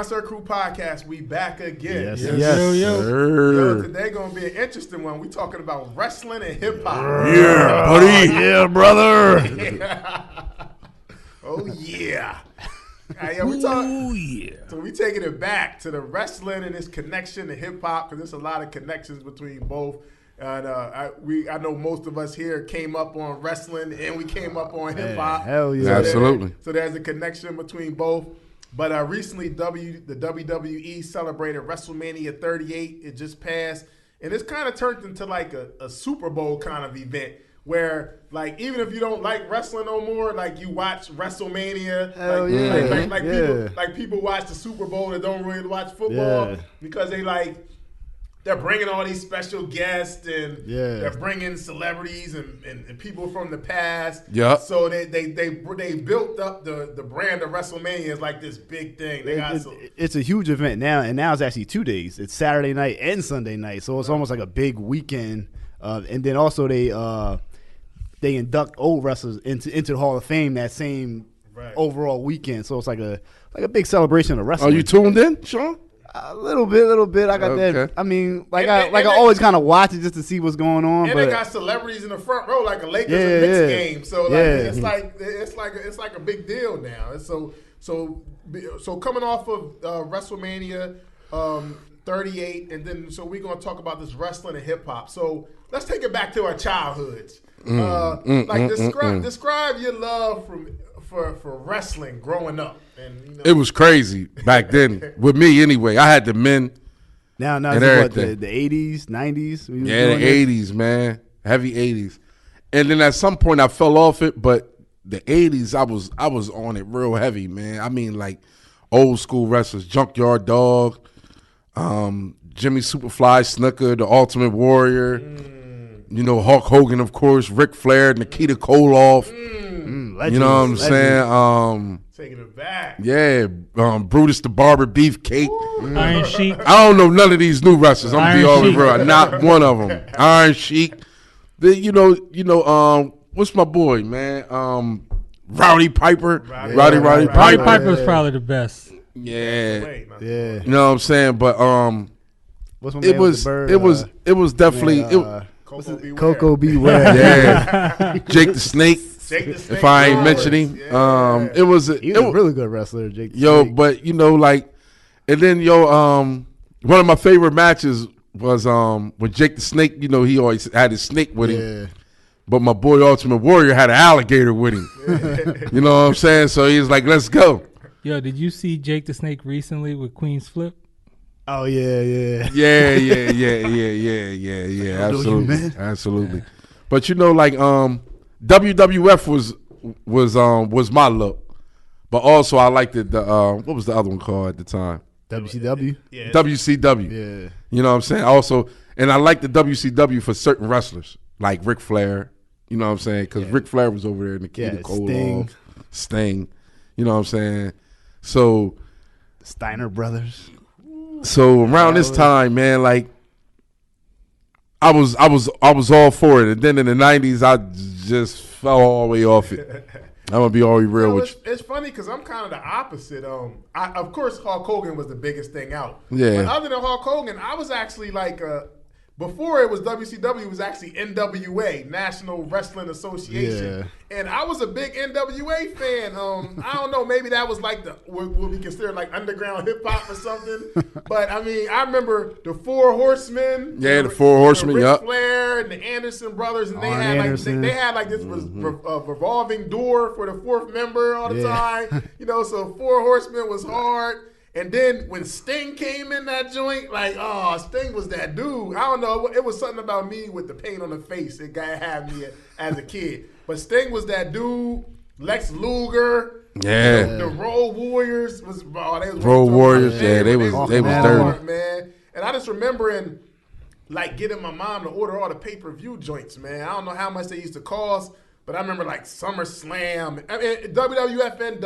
Concert Crew Podcast. We back again. Yes. Yo, today gonna be an interesting one. We talking about wrestling and hip hop. Yeah, buddy. Yeah, brother. Oh yeah. So we taking it back to the wrestling and its connection to hip hop, because there's a lot of connections between both. And I know most of us here came up on wrestling and we came up on hip hop. Hell yeah, absolutely. So there's a connection between both. But recently, the WWE celebrated WrestleMania 38. It just passed, and it's kind of turned into like a Super Bowl kind of event where, like, even if you don't like wrestling no more, like, you watch WrestleMania. Hell People watch the Super Bowl that don't really watch football because they're bringing all these special guests and they're bringing celebrities and people from the past. Yeah. So they built up the brand of WrestleMania as like this big thing. It's a huge event now, and now it's actually 2 days. It's Saturday night and Sunday night, so it's almost like a big weekend. And then also they induct old wrestlers into the Hall of Fame that same overall weekend. So it's like a big celebration of wrestling. Are you tuned in, Sean? A little bit. I got that. I mean, I always kind of watch it just to see what's going on. And but they got celebrities in the front row, like a Lakers and Knicks game. So it's like a big deal now. And so coming off of WrestleMania 38, and then so we're gonna talk about this wrestling and hip hop. So let's take it back to our childhoods. Describe your love for wrestling growing up. And, it was crazy back then with me anyway. I had the men. Now and it's what, the 80s, 90s? Yeah, the 80s, man. Heavy 80s. And then at some point I fell off it, but the 80s I was on it real heavy, man. I mean, like old school wrestlers, Junkyard Dog, Jimmy Superfly Snuka, the Ultimate Warrior, Hulk Hogan, of course, Ric Flair, Nikita Koloff. Legends, you know what I'm saying? Taking it back. Yeah, Brutus the Barber Beefcake. Iron Sheik. I don't know none of these new wrestlers. I'm gonna be all real. Not one of them. Iron Sheik. What's my boy, man? Rowdy Piper. Rowdy Piper. Piper's probably the best. Yeah. Yeah. You know what I'm saying? But it was definitely Coco Beware. Yeah. Jake the Snake. If I ain't mentioning, he was a really good wrestler, Jake. But and then one of my favorite matches was when Jake the Snake. He always had his snake with him, but my boy Ultimate Warrior had an alligator with him. You know what I'm saying? So he was like, "Let's go." Yo, did you see Jake the Snake recently with Queen's Flip? Oh yeah. Absolutely. But WWF was my look, but also I liked the what was the other one called at the time? WCW. Yeah. WCW. Yeah. You know what I'm saying? Also, and I like the WCW for certain wrestlers like Ric Flair. You know what I'm saying? Because Ric Flair was over there in the Nikita Koloff, Sting. You know what I'm saying? So Steiner brothers. So around this time, man, I was all for it, and then in the '90s, I just fell all the way off it. I'm gonna be all real with you. It's funny because I'm kind of the opposite. Of course, Hulk Hogan was the biggest thing out. Yeah. But other than Hulk Hogan, I was actually before it was WCW, it was actually NWA, National Wrestling Association. Yeah. And I was a big NWA fan. I don't know, maybe that was like what we consider like underground hip hop or something. But I mean, I remember the Four Horsemen. Yeah, the Four Horsemen, Ric Flair and the Anderson brothers, and they had this revolving door for the fourth member all the time. So Four Horsemen was hard. And then when Sting came in that joint, Sting was that dude. I don't know. It was something about me with the paint on the face that guy had me as a kid. But Sting was that dude. Lex Luger. Yeah. The Road Warriors was. Road Warriors. Yeah, they was dirty, man. And I just remembering getting my mom to order all the pay-per-view joints, man. I don't know how much they used to cost. But I remember SummerSlam, WWF and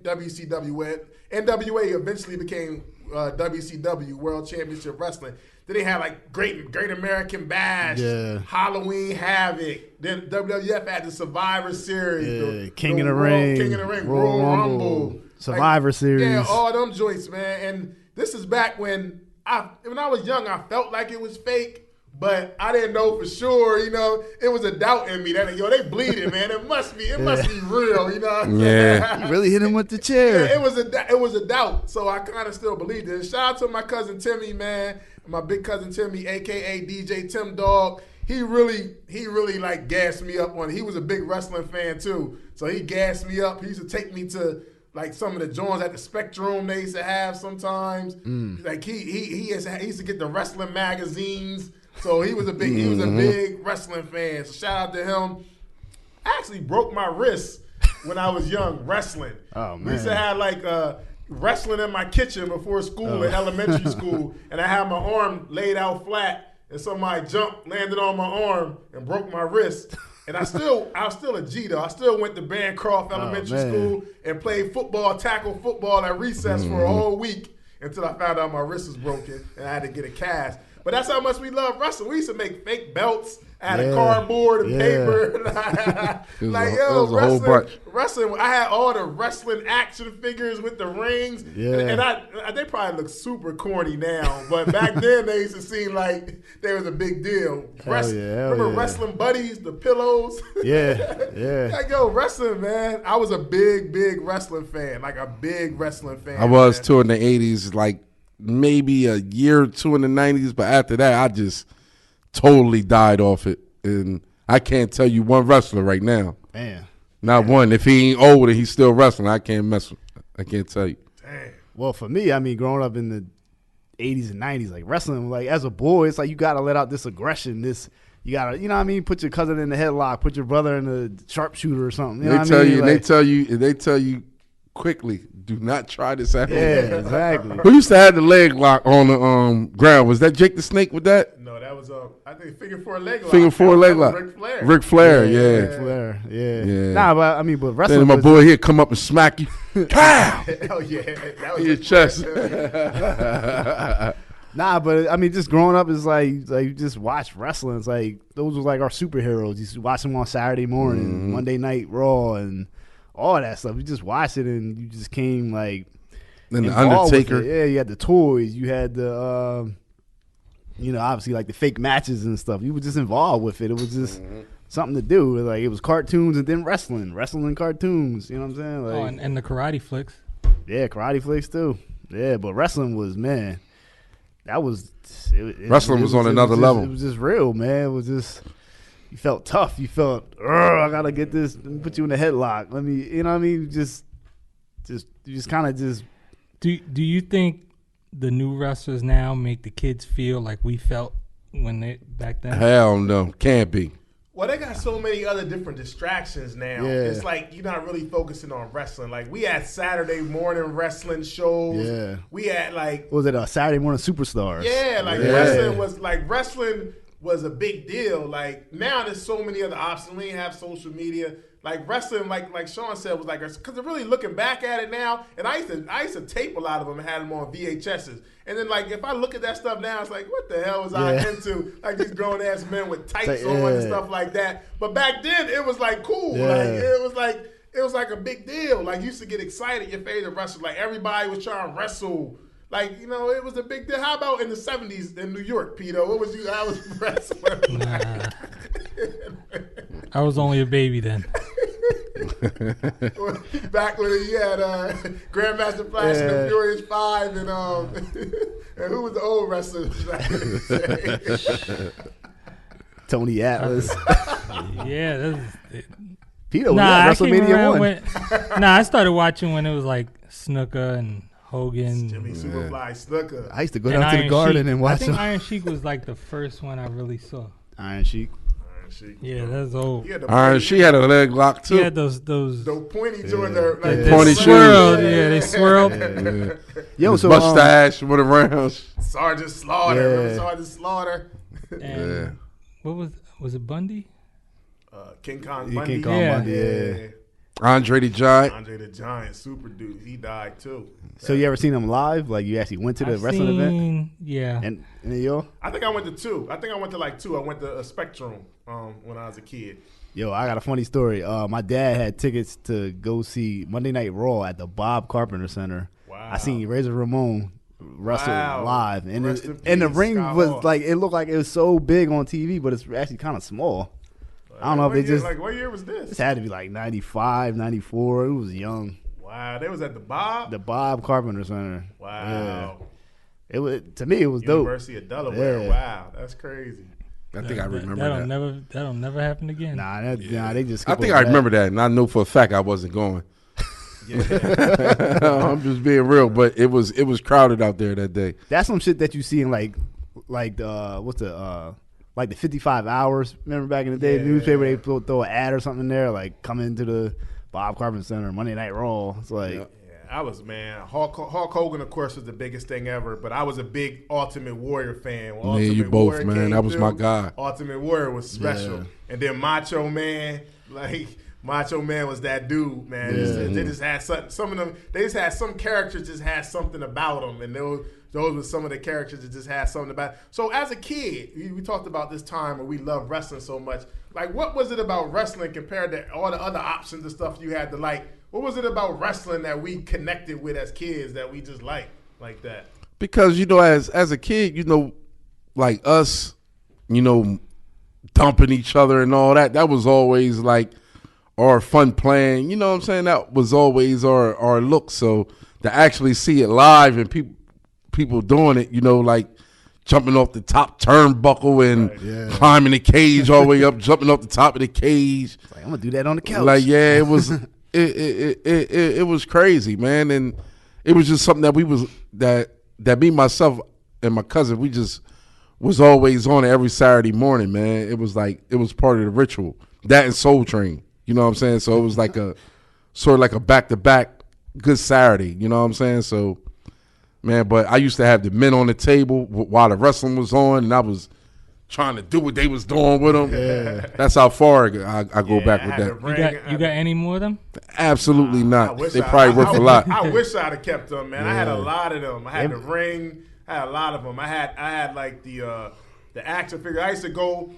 WCW. NWA eventually became WCW, World Championship Wrestling. Then they had Great American Bash, Halloween Havoc. Then WWF had the Survivor Series, King of the Ring, Royal Rumble. Survivor Series. Yeah, all them joints, man. And this is back when I was young, I felt like it was fake. But I didn't know for sure, it was a doubt in me that, they bleeding, man. It must be real, Yeah. You really hit him with the chair. Yeah, it was a doubt. So I kind of still believed it. And shout out to my cousin Timmy, man. My big cousin Timmy, a.k.a. DJ Tim Dog. He really like gassed me up on it. He was a big wrestling fan too. So he gassed me up. He used to take me to like some of the joints at the Spectrum they used to have sometimes. Like he used to get the wrestling magazines. So he was a big wrestling fan. So shout out to him. I actually broke my wrist when I was young wrestling. Oh man. We used to have like wrestling in my kitchen before school in elementary school, and I had my arm laid out flat, and somebody jumped, landed on my arm, and broke my wrist. And I was still a G though. I still went to Bancroft Elementary School and played tackle football at recess for a whole week until I found out my wrist was broken and I had to get a cast. But that's how much we love wrestling. We used to make fake belts out of cardboard and paper. Wrestling. I had all the wrestling action figures with the rings. Yeah. And they probably look super corny now. But back then, they used to seem like they was a big deal. Remember Wrestling Buddies, the pillows? Yeah. Like, wrestling, man. I was a big wrestling fan. Like a big wrestling fan. I was too in the 80s, like maybe a year or two in the 90s. But after that, I just totally died off it. And I can't tell you one wrestler right now. Man. Not one. If he ain't old and he's still wrestling, I can't mess with him. I can't tell you. Damn. Well, for me, I mean, growing up in the 80s and 90s, like wrestling, like as a boy, it's like you got to let out this aggression, you got to, put your cousin in the headlock, put your brother in the sharpshooter or something. They tell you quickly, do not try this at home. Yeah, exactly. Who used to have the leg lock on the ground? Was that Jake the Snake with that? No, that was I think figure four leg lock. Figure four leg lock. Ric Flair, yeah. Ric Flair, yeah. Nah, but wrestling. Then my boy here come up and smack you. Pow! Hell yeah, that was in your chest. Nah, but just growing up is like you just watch wrestling. It's like those was like our superheroes. You used to watch them on Saturday morning, Monday Night Raw, and all that stuff. You just watched it and you just came like. Then the Undertaker. Yeah, you had the toys. You had the, obviously like the fake matches and stuff. You were just involved with it. It was just something to do. Like it was cartoons and then wrestling cartoons. You know what I'm saying? Like, and the karate flicks. Yeah, karate flicks too. Yeah, but wrestling was, man, that was. Wrestling was on another level. It was just real, man. It was just. You felt tough. You felt, I gotta get this. Let me put you in a headlock. Let me, you know what I mean? You just kind of just. Do you think the new wrestlers now make the kids feel like we felt when they back then? Hell no, can't be. Well, they got so many other different distractions now. Yeah. It's like you're not really focusing on wrestling. Like we had Saturday morning wrestling shows. Yeah. We had like. What was it Saturday Morning Superstars? Yeah, wrestling was a big deal. Like now, there's so many other options. We ain't have social media. Like wrestling, like Sean said, was like because they're really looking back at it now. And I used to tape a lot of them and had them on VHSs. And then like if I look at that stuff now, it's like what the hell was I into? Like these grown ass men with tights on and stuff like that. But back then it was like cool. Yeah. Like it was like a big deal. Like you used to get excited. Your favorite wrestler, like everybody was trying to wrestle. Like, it was a big deal. How about in the 70s in New York, Pito? What was you? I was wrestling. Nah. I was only a baby then. Back when you had Grandmaster Flash and the Furious Five and who was the old wrestler? Tony Atlas. Yeah. Pito was at WrestleMania 1. I started watching when it was like Snuka and Hogan. Jimmy Superfly Snuka. I used to go down to the garden and watch I think Iron Sheik was like the first one I really saw. Iron Sheik. Yeah, that's old. Iron Sheik had a leg lock too. He had those pointy joints. Pointy shoes. Swirled. Yeah, they swirled. Yeah. Yo, so mustache with around. Sergeant Slaughter. Remember Sergeant Slaughter? And what was it Bundy? King Kong Bundy. King Kong Bundy. Yeah. Andre the Giant. Andre the Giant, super dude. He died too. So you ever seen him live? Like you actually went to the wrestling event? Yeah. And yo? I think I went to 2. I think I went to like 2. I went to a Spectrum when I was a kid. Yo, I got a funny story. My dad had tickets to go see Monday Night Raw at the Bob Carpenter Center. Wow. I seen Razor Ramon wrestle live, and the ring Scott was Hall. like, it looked like it was so big on TV, but it's actually kind of small. I don't know if they just like what year was this? This had to be like 95, 94. It was young. Wow, they was at the Bob Carpenter Center. Wow. Yeah. It was, to me, it was University of Delaware. Yeah. Wow, that's crazy. I think I remember that. That'll never happen again. Nah, they just. I think I remember that, and I know for a fact I wasn't going. I'm just being real, but it was crowded out there that day. That's some shit that you see in like the 55 hours. Remember back in the day, the newspaper, they throw an ad or something in there, like come into the Bob Carpenter Center, Monday Night Raw. It's like, I was, man. Hulk Hogan, of course, was the biggest thing ever, but I was a big Ultimate Warrior fan. When Me and you Ultimate both, Warrior man. came That was through, my guy. Ultimate Warrior was special. Yeah. And then Macho Man, like, Macho Man was that dude, man. They just had some of them. They just had some characters just had something about them, and those were some of the characters that just had something about. So as a kid, we talked about this time where we loved wrestling so much. Like, what was it about wrestling compared to all the other options and stuff you had to like? What was it about wrestling that we connected with as kids that we just like that? Because, as a kid, like us, dumping each other and all that, that was always like our fun playing. You know what I'm saying? That was always our look. So to actually see it live and people doing it, like jumping off the top turnbuckle and climbing the cage all the way up, jumping off the top of the cage. I'm gonna do that on the couch. Like, yeah, it was it was crazy, man, and it was just something that me, myself, and my cousin, we just was always on it every Saturday morning, man. It was part of the ritual. That and Soul Train, you know what I'm saying? So it was like a sort of like a back-to-back good Saturday, you know what I'm saying? So, man, but I used to have the men on the table while the wrestling was on, and I was trying to do what they was doing with them. Yeah. That's how far I go back with that. You got any more of them? Absolutely not. They probably worth a lot. I wish I'd have kept them, man. I had a lot of them. I had the ring. I had a lot of them. I had like the action figure. I used to go.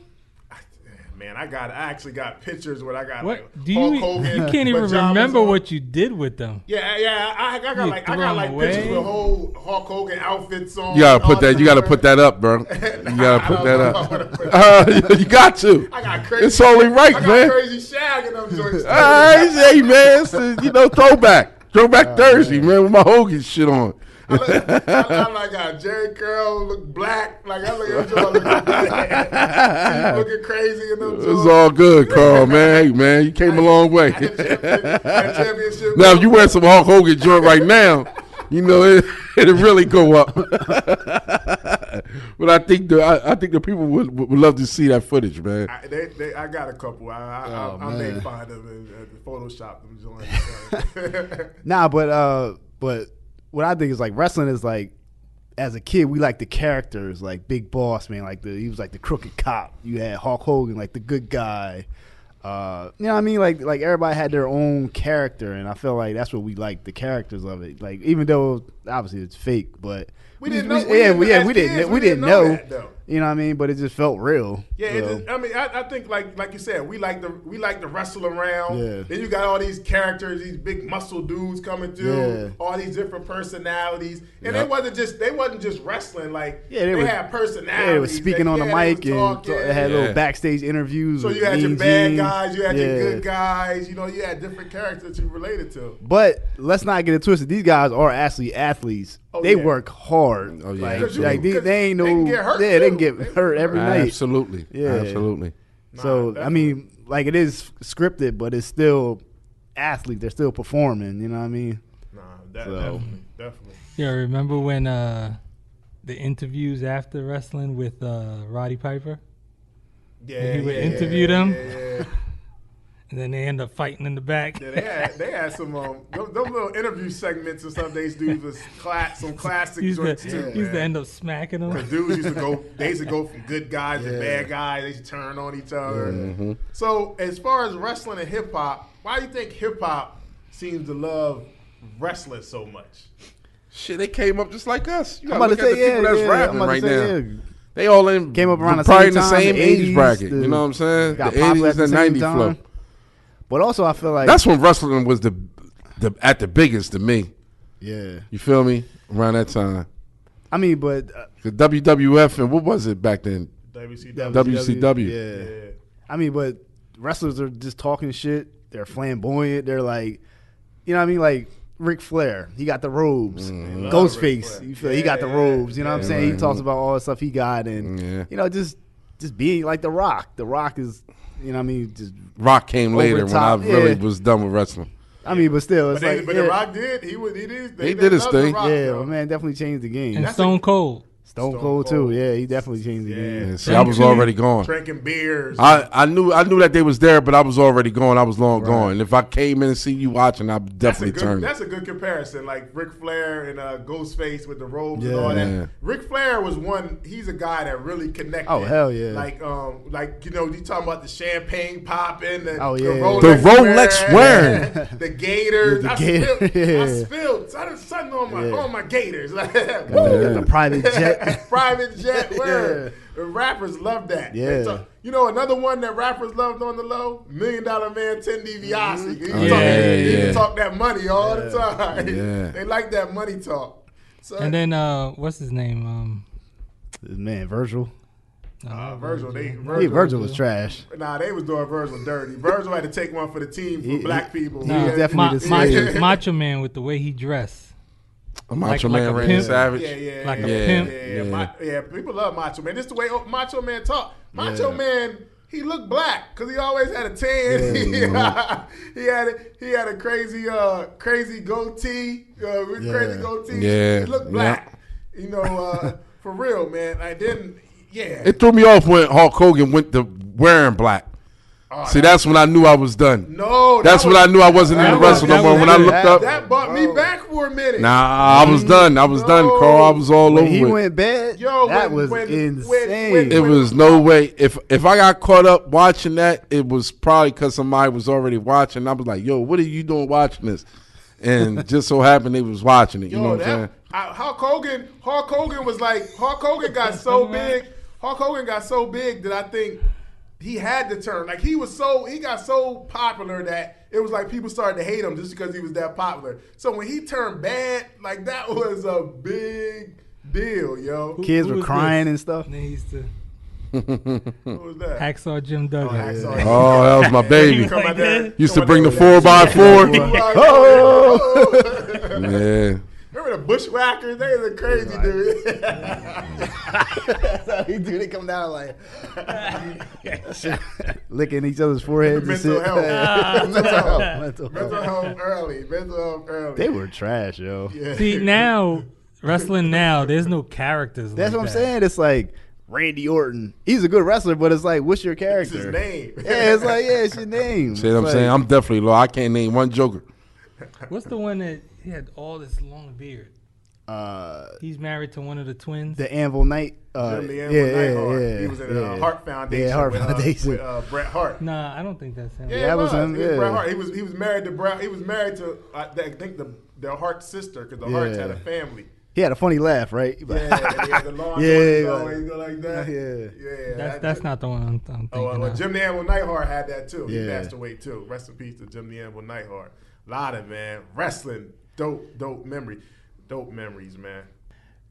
Man, I actually got pictures where I got what? Like Hulk Hogan. You can't even remember what you did with them. Yeah. I got like pictures with whole Hulk Hogan outfits on. You gotta put that. You gotta put that up, bro. You gotta put that up. You got to. I got crazy. It's only right, I got man. crazy shag in them joints. All right, hey man, it's, throwback Thursday, man, with my Hogan shit on. I got Jerry curl, look black. Like I look at y'all looking crazy in them. It's all good, Carl, man. Hey, man, you came a long way. Championship. Now, if you wear some Hulk Hogan joint right now, it'll really go up. But I think the people would love to see that footage, man. I got a couple. I may find them and Photoshop them joints. Nah, but what I think is like wrestling is like, as a kid, we like the characters, like Big Boss, man. Like he was like the crooked cop. You had Hulk Hogan, like the good guy. You know what I mean? Like everybody had their own character, and I feel like that's what we like, the characters of it. Like even though obviously it's fake, but we didn't know. We didn't know. That, you know what I mean? But it just felt real. Yeah, I think like you said, we like to wrestle around. Yeah. Then you got all these characters, these big muscle dudes coming through, all these different personalities, and they wasn't just wrestling. Like they had personalities. Yeah, they were speaking on the mic and they had little backstage interviews. So you had your bad guys, you had your good guys. You had different characters you related to. But let's not get it twisted. These guys are actually athletes. They work hard. Oh yeah, they ain't no. They can get hurt. Yeah, they can get hurt every night. Absolutely. Yeah, absolutely. So I mean, like it is scripted, but it's still athletes. They're still performing. You know what I mean? Definitely. Yeah, remember when the interviews after wrestling with Roddy Piper? Yeah, he would interview them. Yeah. And then they end up fighting in the back. Yeah, they had some them little interview segments and stuff. These dudes was some classic joints too. Used to end up smacking them. Because dudes used to go from good guys to bad guys. They used to turn on each other. Mm-hmm. So as far as wrestling and hip hop, Why do you think hip hop seems to love wrestling so much? Shit, they came up just like us. You I'm gotta about look to at the say, people that's rapping I'm about right to say, now. They all in Came up around the probably same in the time, same the age 80s, bracket. the- You know what I'm saying? got The popular 80s at the and same 90s time. flow. But also, I feel like That's when wrestling was the at the biggest to me. yeah. You feel me? Around that time. I mean, but The WWF and what was it back then? WCW. WCW. Yeah. I mean, but wrestlers are just talking shit. They're flamboyant. They're like, you know what I mean? Like Ric Flair, he got the robes. Mm-hmm. Ghostface, you feel he got the robes. You know what I'm saying? right. He talks about all the stuff he got, and you know, just being like The Rock. The Rock is, you know what I mean? Just Rock came Over later when I top, really yeah. was done with wrestling. I mean, but still, it's But, like but yeah, The Rock did. He did his loved The thing. Rock, yeah, though. my man definitely changed the game. And Stone Cold. Stone Cold too. Yeah, he definitely changed the game. Yeah, see, I was already gone. Drinking beers. I knew that they was there, but I was already gone. I was long gone. And if I came in and see you watching, I'd definitely turn. That's a good comparison. Like Ric Flair and Ghostface with the robes and Yeah. all Yeah. that. Ric Flair was one. He's a guy that really connected. Oh, hell yeah. Like you know, you talking about the champagne popping, the yeah. The Rolex wearing. the Gators. The I gator, spilled. I done something on my Gators. Like, The private jet. private jet. Word. The rappers love that. Yeah. You know another one that rappers loved on the low? $1 Million Man, Ted DiBiase. Mm-hmm. He talk that money all the time. Yeah. They like that money talk. So, And then what's his name? Man, Virgil. Virgil, Virgil was trash. Nah, they was doing Virgil dirty. Virgil had to take one for the team for black people. he was definitely the same. Macho Man with the way he dressed. Macho like Man a Randy pimp. Savage. Yeah, Like a yeah, pimp. yeah. People love Macho Man. This is the way Macho Man talk. Macho Man, he looked black because he always had a tan. he had a crazy goatee. Crazy goatee. Yeah. He looked black. You know, for real, man. I didn't. Yeah. It threw me off when Hulk Hogan went to wearing black. See, that's when I knew I was done. No, that's when I knew I wasn't in the wrestling no more. When I looked up, that brought me back for a minute. nah, I was done. I was done, Carl. I was all When over he it. went bad, Yo, that was when- insane. It was no way. If I got caught up watching that, it was probably because somebody was already watching. I was like, "Yo, what are you doing watching this?" And just so happened they was watching it. You know what I'm saying? Hulk Hogan was like, Hulk Hogan got so big. Hulk Hogan got so big that I think he had to turn. Like he got so popular that it was like people started to hate him just because he was that popular. So when he turned bad, like that was a big deal, yo. Kids Who were was crying this? and stuff. They used to What was that? Hacksaw Jim Duggan. Hacksaw. Oh, that was my baby. Come out there- Used to come bring the out there- 4x4. Oh! Yeah. Remember the Bushwhackers? They were crazy, dude. That's how he do. They come down like licking each other's foreheads and Mental shit. health. Mental Mental health early. They were trash, yo. Yeah. See, now, wrestling now, there's no characters That's like what I'm that. saying. It's like Randy Orton. He's a good wrestler, but it's like, what's your It's character? his name. Yeah, it's like, it's your name. See what I'm It's saying? like- I'm definitely low. I can't name one Joker. What's the one that he had all this long beard? He's married to one of the twins. The Anvil Knight. Jim the Anvil Neidhart. He was in the Hart Foundation. Yeah, Hart with, Foundation. with Bret Hart. Nah, I don't think that's him. Yeah, that it was him, He was yeah. Bret Hart. He was married to Bret. He was married to I think the Hart's sister because the Harts had a family. He had a funny laugh, right? Yeah, and he had the long Yeah, always go like that. Yeah. That's not the one I'm thinking well, of. Jim the Anvil Neidhart had that too. He Yeah. passed away too. Rest in peace to Jim the Anvil Neidhart. A lot of wrestling, dope memories, man.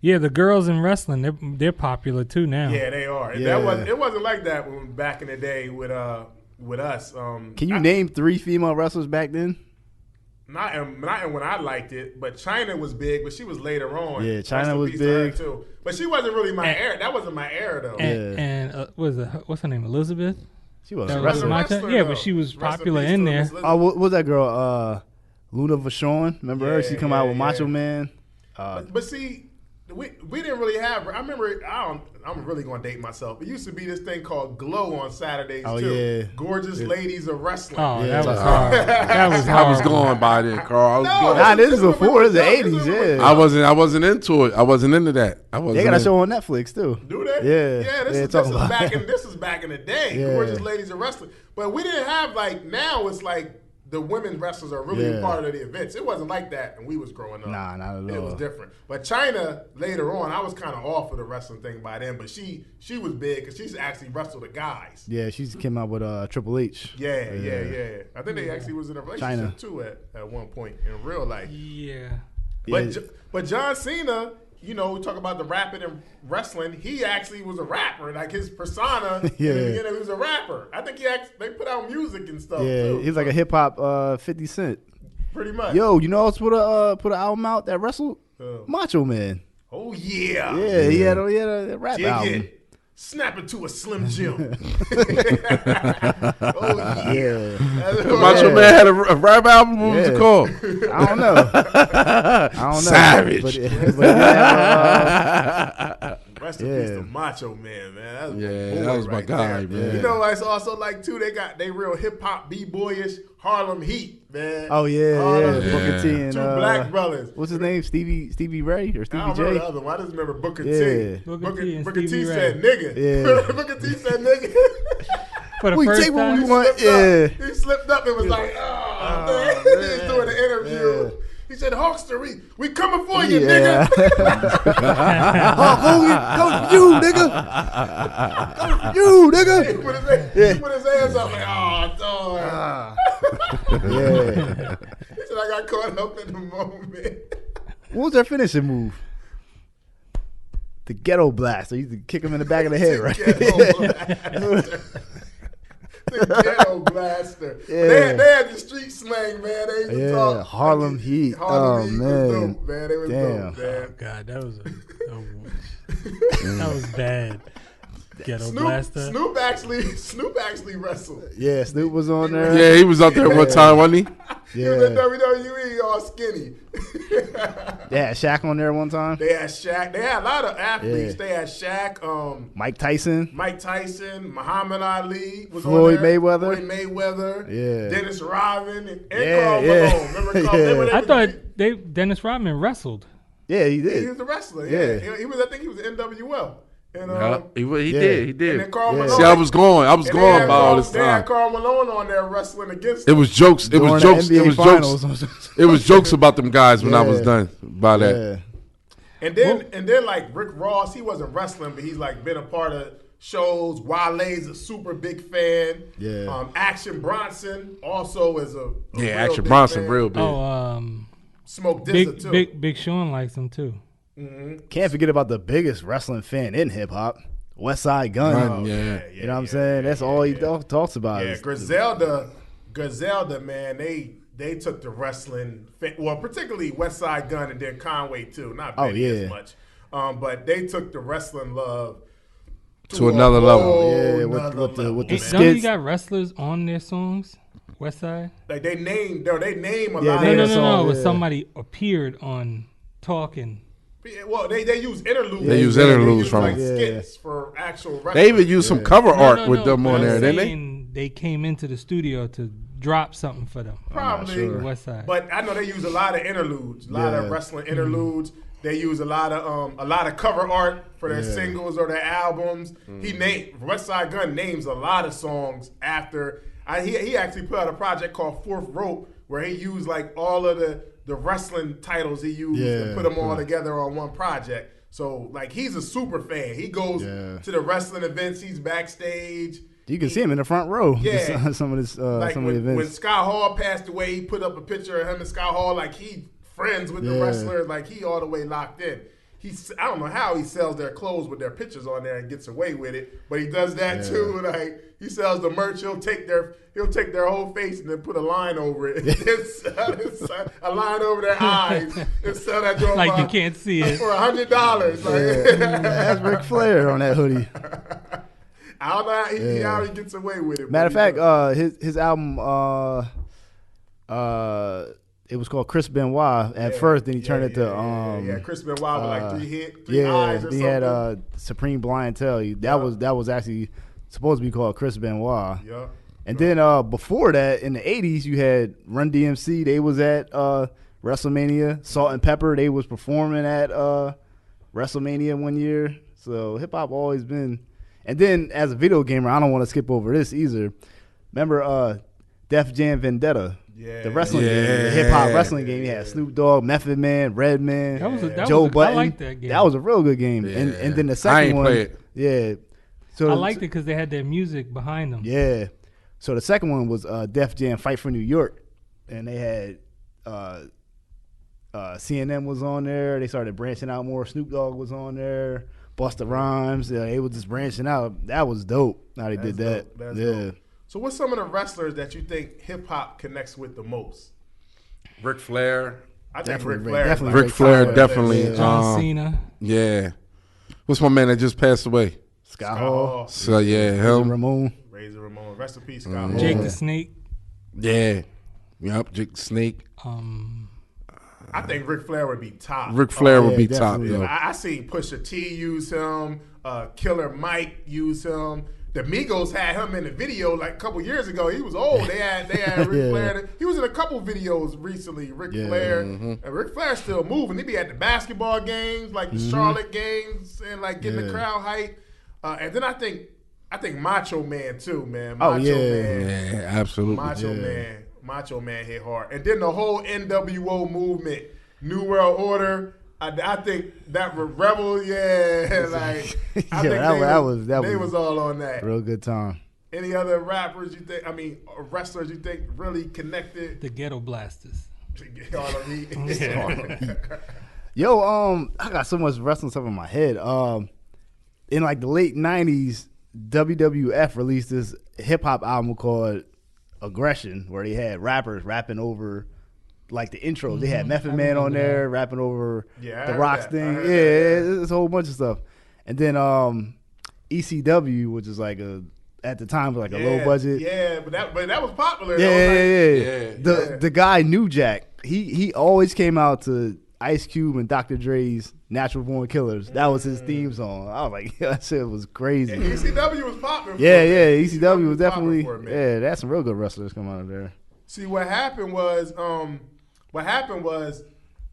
Yeah, the girls in wrestling, they're popular too now. Yeah, they are. Yeah. It wasn't like that when back in the day with us. Can you name 3 female wrestlers back then? Not when I liked it, but Chyna was big, but she was later on. Yeah, Rest Chyna in was peace to her, big. too. But she wasn't really my era. That wasn't my era though. What's her name? Elizabeth? She was That a was wrestler. Macho? wrestler, Yeah, though. but she was Rest in popular peace in to there. Miss Elizabeth. Oh, what was that girl? Luna Vachon. Remember her? She come out with Macho Man. But see, we didn't really have. I remember. I'm really going to date myself. It used to be this thing called Glow on Saturdays Oh, too. yeah. Gorgeous ladies of wrestling. Oh, Yeah. that was hard. That was I was hard. going by then, Carl. I was going. Nah, this is when we before. were This is the young. This 80s, is when we were yeah. I wasn't into it. I wasn't into that. I wasn't. They got a in- show on Netflix, too. Do they? Yeah. Yeah, Yeah, this talk is about back it. in this is back in the day. Yeah. Gorgeous ladies of wrestling. But we didn't have like now. It's like the women wrestlers are really a part of the events. It wasn't like that when we was growing up. Nah, not at all. It was different. But China, later on, I was kind of off of the wrestling thing by then, but she was big because she's actually wrestled the guys. Yeah, she came out with Triple H. Yeah. I think they actually was in a relationship too at one point in real life. Yeah. But John Cena, you know, we talk about the rapping and wrestling. He actually was a rapper. Like his persona, in the beginning, he was a rapper. I think they put out music and stuff. Yeah, too. he's like a hip hop 50 Cent. Pretty much. Yo, you know what's put an album out that wrestled? Macho Man. Oh yeah. Yeah, he had a rap album. Snap it to a Slim Jim. Macho Man had a rap album. What was it called? I don't know. Savage. Rest in peace to Macho Man, man. That was my guy, man. You know, it's also like too. They real hip hop b-boyish Harlem Heat, man. Oh yeah. Booker T and two black brothers. What's his name? Stevie Ray or Stevie J? I don't remember the other one. I just remember Booker T. Booker T said nigga. Yeah. Booker T said nigga. For the first time, he slipped up and was like, man. He was doing an interview. Yeah. He said, Hawkster, we coming for you, nigga. Hogan, go for you, nigga. Go for you, nigga. He put his hands up like, dog. Yeah. He said, I got caught up in the moment. What was their finishing move? The ghetto blast. So you used to kick him in the back of the head, right? The ghetto blaster. Yeah. They had the street slang, man. They used to talk. Harlem Heat. Harlem Heat man. was dope, man. They was dope, man. Oh, God, that was bad. Ghetto blaster. Snoop actually wrestled. Yeah, Snoop was on there. Yeah, he was up there one time, wasn't he? He was in WWE all skinny. They had Shaq on there one time. They had Shaq. They had a lot of athletes. They had Shaq. Mike Tyson. Muhammad Ali was Floyd on there. Mayweather. Floyd Mayweather. Yeah. Dennis Rodman and Karl Malone. Remember I thought Dennis Rodman wrestled. Yeah, he did. He was a wrestler. Yeah. He was. I think he was NWL. And, he did. And then Karl Malone. See, I was going by all this time. They had Karl Malone on there wrestling against him. It was jokes. It was jokes. It was jokes about them guys when I was done by that. And then like Rick Ross, he wasn't wrestling, but he's like been a part of shows. Wale's a super big fan. Yeah. Action Bronson also is a Action Bronson fan. real big. Smoke Dizza too. Big Sean likes him too. Mm-hmm. Can't forget about the biggest wrestling fan in hip hop, West Side Gun. You know what I'm saying? That's all he talks about. Yeah, Griselda, man, they took the wrestling, particularly West Side Gun and then Conway too. Not Benny as much, but they took the wrestling love to another level. Yeah, with the skits. Don't you got wrestlers on their songs? West Side? Like they name a lot of No. But somebody appeared on talking. Well, they use interludes. They use interludes from like skits for actual wrestling. They even use some cover art with them on there, didn't they? They came into the studio to drop something for them. Probably. West Side. But I know they use a lot of interludes, a lot of wrestling interludes. They use a lot of cover art for their singles or their albums. West Side Gun names a lot of songs after. He actually put out a project called Fourth Rope where he used like all of the wrestling titles he used and put them all together on one project. So like he's a super fan. He goes to the wrestling events. He's backstage. You can see him in the front row. Yeah, some of the like events. When Scott Hall passed away, he put up a picture of him and Scott Hall. Like he friends with the wrestlers. Like he all the way locked in. I don't know how he sells their clothes with their pictures on there and gets away with it, but he does that too. Like he sells the merch. He'll take their whole face and then put a line over it. A line over their eyes and sell that joint like you can't see it for $100. That's Ric Flair on that hoodie. I don't know how he gets away with it. Matter of fact, his album it was called Chris Benoit at first. Then he turned it to Chris Benoit with like three eyes or something. He had Supreme Blientele. That was actually supposed to be called Chris Benoit. Yeah. And then before that, in the 80s, you had Run DMC. They was at WrestleMania. Salt and Pepper, they was performing at WrestleMania one year. So hip hop always been. And then as a video gamer, I don't want to skip over this either. Remember Def Jam Vendetta? the wrestling game, the hip hop wrestling game. You had Snoop Dogg, Method Man, Redman, Joe Button. I liked that game. That was a real good game. Yeah. And then the second one, play it. yeah. So I liked it because they had their music behind them. Yeah. So the second one was Def Jam Fight for New York, and they had CNN was on there. They started branching out more. Snoop Dogg was on there. Busta Rhymes. They were just branching out. That was dope. How they did that. That's dope. So what's some of the wrestlers that you think hip hop connects with the most? Ric Flair. I think Ric Flair. Flair. Ric Flair, definitely. Yeah. John Cena. Yeah. What's my man that just passed away? Scott Hall. So yeah, him. Ramon. Razor Ramon. Rest in peace, Scott Hall. Jake the Snake. Yeah. Yep. Jake the Snake. I think Ric Flair would be top. Ric Flair would yeah, be top. definitely. Yo. I seen Pusha T use him. Killer Mike use him. The Migos had him in the video like a couple years ago. He was old. They had Ric Flair. He was in a couple videos recently. Ric Flair. And Ric Flair's still moving. He be at the basketball games, like the Charlotte games, and like getting the crowd hype. And then I think Macho Man too, man. Macho Man. Yeah, absolutely. Macho Man hit hard. And then the whole NWO movement, New World Order. I think that Rebel, like I think they was all on that. Real good time. Any other rappers you think? I mean, wrestlers you think really connected? The Ghetto Blasters. Yo, I got so much wrestling stuff in my head. In like the late '90s, WWF released this hip hop album called Aggression, where they had rappers rapping over like the intro. They had Method Man on there rapping over the Rock's thing. Yeah, it's a whole bunch of stuff. And then ECW, which is like at the time was like a low budget. Yeah, but that was popular. Yeah. The guy New Jack, he always came out to Ice Cube and Dr. Dre's Natural Born Killers. That was his theme song. I was like, that shit was crazy. And ECW was popular. ECW was definitely that's some real good wrestlers come out of there. See, what happened was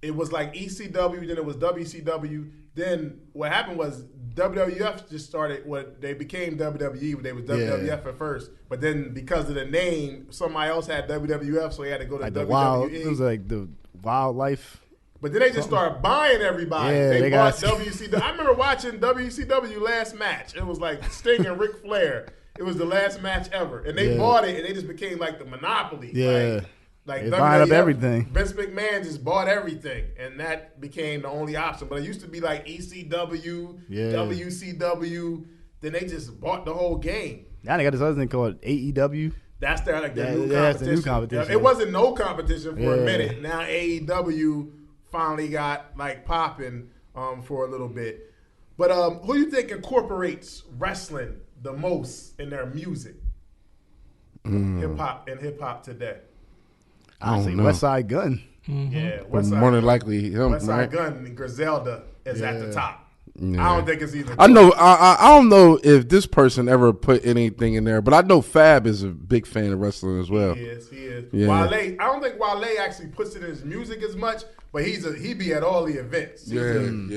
it was like ECW, then it was WCW. Then what happened was WWF just started they became WWE. They was WWF at first, but then because of the name, somebody else had WWF, so they had to go to WWE. It was like the Wildlife. But then they just started buying everybody. Yeah, they bought WCW. I remember watching WCW last match. It was like Sting and Ric Flair. It was the last match ever. And they bought it, and they just became like the monopoly. Yeah. Like buying up everything. Vince McMahon just bought everything, and that became the only option. But it used to be like ECW, WCW. Then they just bought the whole game. Now they got this other thing called AEW. That's their new competition. That's the new competition. It wasn't no competition for a minute. Now AEW finally got like popping for a little bit. But who do you think incorporates wrestling the most in their music? Hip hop today. I say West Side Gun. Yeah, More than likely him. West Side Gun and Griselda is at the top. Yeah. I don't think it's either. I know. I don't know if this person ever put anything in there, but I know Fab is a big fan of wrestling as well. He is. Yeah. Wale, I don't think Wale actually puts it in his music as much, but he be at all the events. And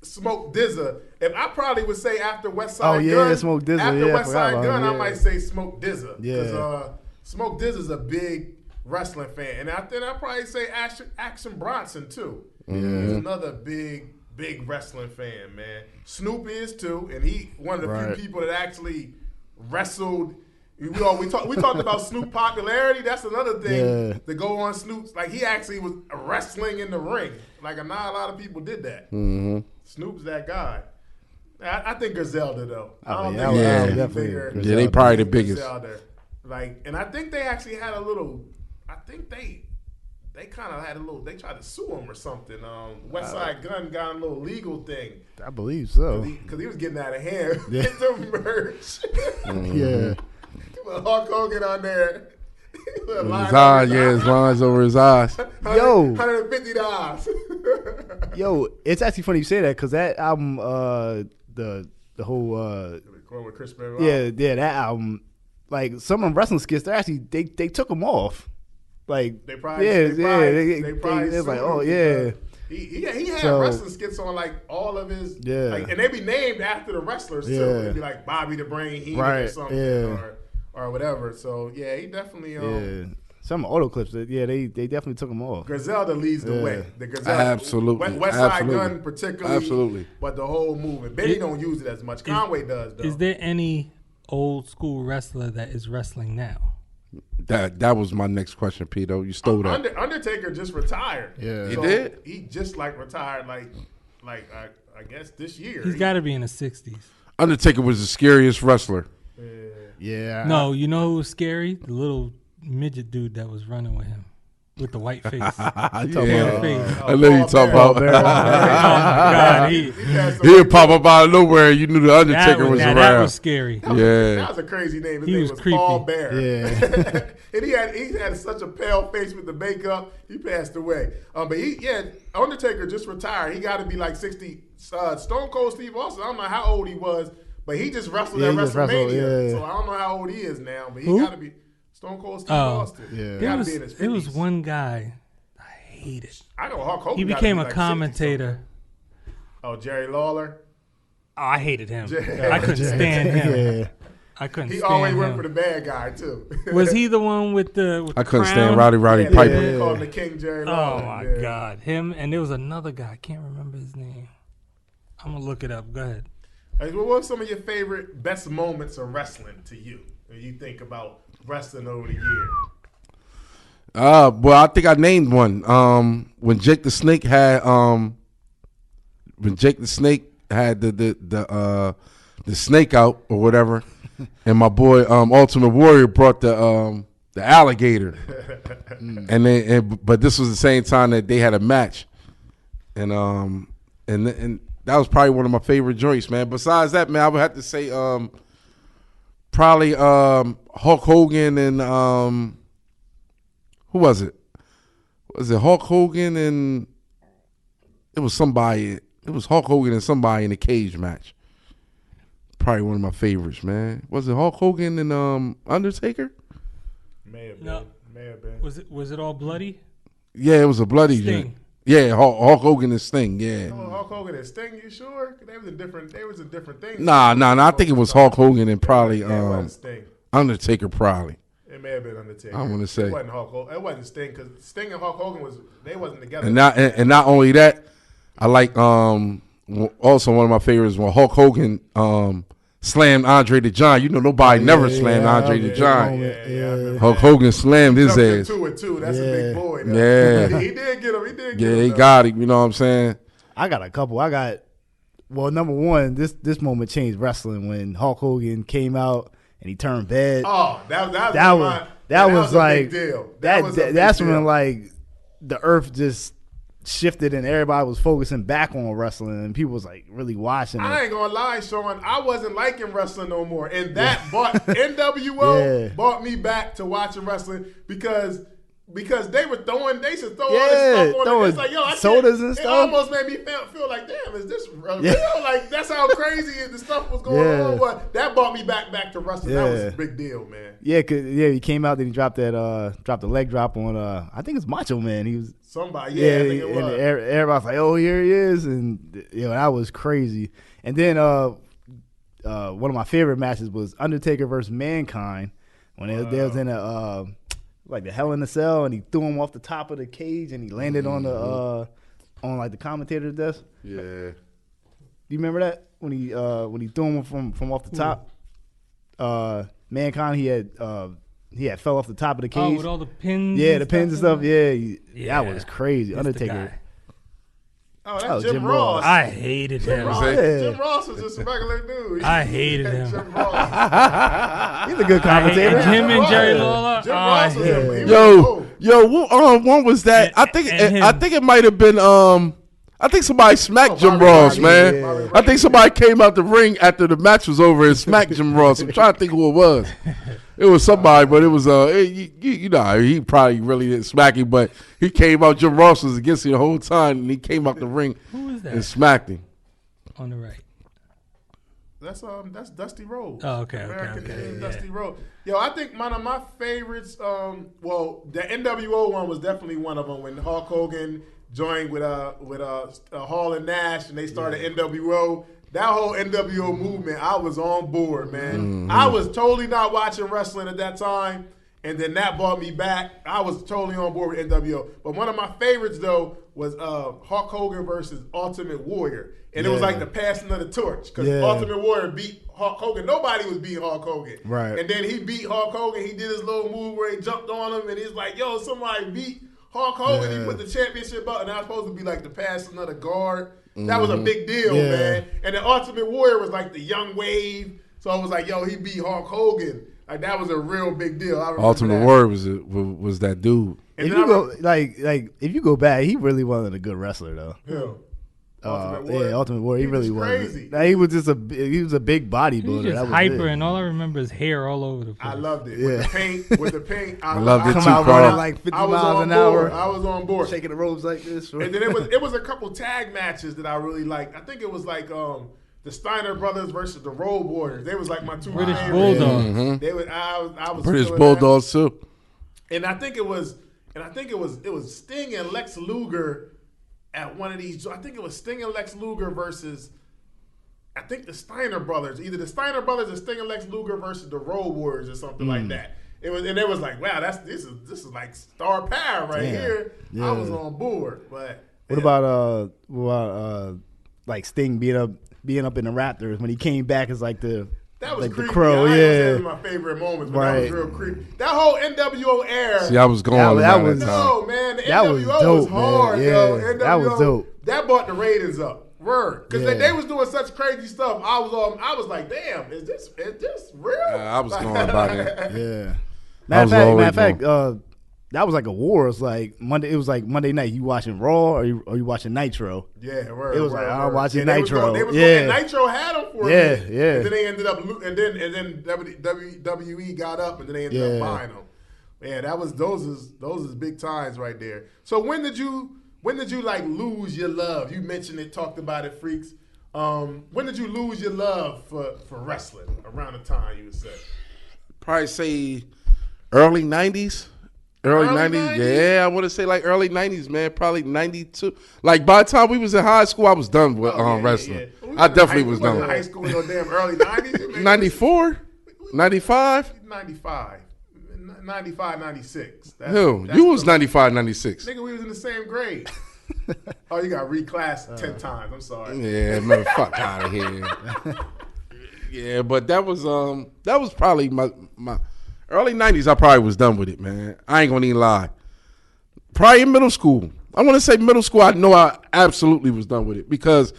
Smoke DZA. If I probably would say after West Side Gun, Smoke DZA. After West Side Gun, I might say Smoke DZA because Smoke DZA is a big wrestling fan, and then I probably say Action Bronson too. He's another big wrestling fan, man. Snoop is too, and he one of the few people that actually wrestled. We talked about Snoop popularity. That's another thing to go on Snoop's. Like he actually was wrestling in the ring. Like not a lot of people did that. Snoop's that guy. I think Griselda though. I don't think definitely. Yeah, they probably the biggest. Griselda. Like, and I think they actually had a little. I think they kind of had a little. They tried to sue him or something. West Side Gun got a little legal thing. I believe so. Because he was getting out of hand with the merch. Yeah. Hulk Hogan on there. His eyes, his lines over his eyes. Yo, $150. Yo, it's actually funny you say that because that album, the whole with Chris Benoit. that album, like some of them wrestling skits, they took them off. Like they probably they like, oh yeah. He had wrestling skits on like all of his like, and they be named after the wrestlers too. It'd be like Bobby the Brain Heenan or something or whatever. So yeah, he definitely Some auto clips. Yeah, they definitely took them off. Griselda leads the way. The Griselda, Absolutely. West Side Gun particularly. Absolutely. But the whole movement. Benny don't use it as much. Conway does, though. Is there any old school wrestler that is wrestling now? That was my next question, Pito. You stole that. Undertaker just retired. Yeah. He did? He just retired I guess this year. He's got to be in his 60s. Undertaker was the scariest wrestler. Yeah. No, you know who was scary? The little midget dude that was running with him with the white face. I Face. know you talking about. God, He'd pop up out of nowhere. You knew the Undertaker was around. That was scary. That was a crazy name. His name was creepy. Paul Bear. Yeah. And he had such a pale face with the makeup. He passed away. But Undertaker just retired. He got to be like 60. Stone Cold Steve Austin, I don't know how old he was, but he just wrestled at WrestleMania. So I don't know how old he is now, but he got to be Stone Cold Steve Austin. Yeah. He got to be in his 50s. There was one guy I hated. I know Hulk Hogan. He became a commentator. Oh, Jerry Lawler. Oh, I hated him. I couldn't stand him. Yeah. I couldn't stand him. He always went for the bad guy, too. Was he the one with the I couldn't crown? stand Roddy Piper. They called him the King Jerry Lawler. Oh, my God. Him, and there was another guy. I can't remember his name. I'm going to look it up. Go ahead. What were some of your favorite, best moments of wrestling to you when you think about wrestling over the years? Well, I think I named one. When Jake the Snake had the snake out or whatever, and my boy Ultimate Warrior brought the alligator, but this was the same time that they had a match, and that was probably one of my favorite joints, man. Besides that, man, I would have to say probably Hulk Hogan and who was it? Was it Hulk Hogan and it was somebody? It was Hulk Hogan and somebody in a cage match. Probably one of my favorites, man. Was it Hulk Hogan and Undertaker? May have been. No. May have been. Was it all bloody? Yeah, it was a bloody Sting. joint. Yeah, Hulk Hogan and Sting. Yeah. Oh, Hulk Hogan and Sting. You sure? They was a different thing. Nah. I think it was Hulk Hogan and probably It wasn't Sting. Undertaker. Probably. It may have been Undertaker. I want to say it wasn't Hulk Hogan. It wasn't Sting because Sting and Hulk Hogan wasn't together. And not only that, I like also one of my favorites when Hulk Hogan slammed Andre the Giant. You know, nobody never slammed Andre the Giant. Hulk Hogan slammed his ass. 2 and 2. That's a big boy. Though. Yeah. He did get him. He got him. You know what I'm saying? I got a couple. Number one, this moment changed wrestling when Hulk Hogan came out and he turned bad. Oh, that was like a big deal. That's when like the earth just shifted and everybody was focusing back on wrestling and people was like really watching it. I ain't gonna lie, Sean. I wasn't liking wrestling no more, and that NWO brought me back to watching wrestling because they used to throw all this stuff on it. It's like, yo, sodas and stuff. It almost made me feel like, damn, is this real? Like that's how crazy the stuff was going on. But that brought me back to wrestling. That was a big deal, man. Yeah, he came out, then he dropped the leg drop on I think it's Macho Man. He was somebody, I think it was. And everybody's like, oh, here he is, and that was crazy. And then one of my favorite matches was Undertaker versus Mankind when they was in like the Hell in a Cell, and he threw him off the top of the cage, and he landed on the on the commentator's desk. Yeah. Do you remember that when he threw him from off the top? Mankind, he had fell off the top of the cage. Oh, with all the pins. Yeah, the pins and stuff. Yeah, that was crazy. Undertaker. Oh, that's Jim Ross. I hated him. Jim Ross was just a regular dude. I hated him. Jim Ross. He's a good commentator. Him and Jerry Lawler. Jim Ross was what was that? I think it might have been I think somebody smacked Jim Ross, man. Yeah. I think somebody came out the ring after the match was over and smacked Jim Ross. I'm trying to think who it was. It was somebody, but it was he probably really didn't smack him, but he came out. Jim Ross was against him the whole time, and he came out the ring and smacked him. On the right. That's Dusty Rhodes. Oh, okay. Dusty Rhodes. Yo, I think one of my favorites. The NWO one was definitely one of them when Hulk Hogan joined with Hall and Nash, and they started NWO. That whole NWO movement, I was on board, man. I was totally not watching wrestling at that time, And then that brought me back. I was totally on board with NWO. But one of my favorites, though, was Hulk Hogan versus Ultimate Warrior. And it was like the passing of the torch. Because Ultimate Warrior beat Hulk Hogan. Nobody was beating Hulk Hogan. Right. And then he beat Hulk Hogan. He did his little move where he jumped on him. And he's like, yo, somebody beat Hulk Hogan. He put the championship up. And that was supposed to be like the passing of the guard. That was a big deal, man. And the Ultimate Warrior was like the young wave. So it was like, yo, he beat Hulk Hogan. Like that was a real big deal. Ultimate Warrior was that dude. And if you go if you go back, he really wasn't a good wrestler though. Ultimate Warrior. Ultimate Warrior. He really was crazy. He was just a big bodybuilder. He was just hyper, and all I remember is hair all over the place. I loved it. With the paint, I loved it too, Carl. Carl. Like 50 miles an hour. I was on board. Shaking the ropes like this. And then it was a couple tag matches that I really liked. I think it was like the Steiner brothers versus the Road Warriors. They was like my two British favorites. Bulldogs. Mm-hmm. They was I was British feeling Bulldogs too. And I think it was Sting and Lex Luger at one of these. I think it was Sting and Lex Luger versus I think the Steiner brothers. Either the Steiner brothers or Sting and Lex Luger versus the Road Warriors or something like that. It was like, wow, this is like star power right here. Yeah. I was on board. But what about like Sting being up in the Raptors when he came back as like the that was like creepy. The Crow, That was my favorite moments, but that was real creepy. That whole NWO era. See, I was going that was that no man. The that NWO was dope, was hard, man. yo. Yeah, NWO, that was dope. That brought the ratings up. Word, because they was doing such crazy stuff. I was like, damn, is this real? I was going about it. Yeah. Matter of fact, that was like a war. It's like Monday. It was like Monday night. You watching Raw or you watching Nitro? Yeah, it was like I'm watching Nitro. They was going, Nitro had them for a minute. Yeah. And then they ended up, and then WWE got up, and then they ended up buying them. Man, those is big times right there. So when did you like lose your love? You mentioned it, talked about it, freaks. When did you lose your love for wrestling? Around the time you would say? Probably say early 90s. Early 90s? Yeah, I want to say like early 90s, man. Probably 92. Like by the time we was in high school, I was done with wrestling. Yeah. I definitely was done. High school in no damn early 90s? 94? 95? 95. 95, 96. Who? You was 95, 96. Nigga, we was in the same grade. Oh, you got reclassed 10 times. I'm sorry. Yeah, motherfucker out of here. Yeah, but that was probably my early 90s. I probably was done with it, man. I ain't gonna even lie. Probably in middle school. I want to say middle school. I know I absolutely was done with it because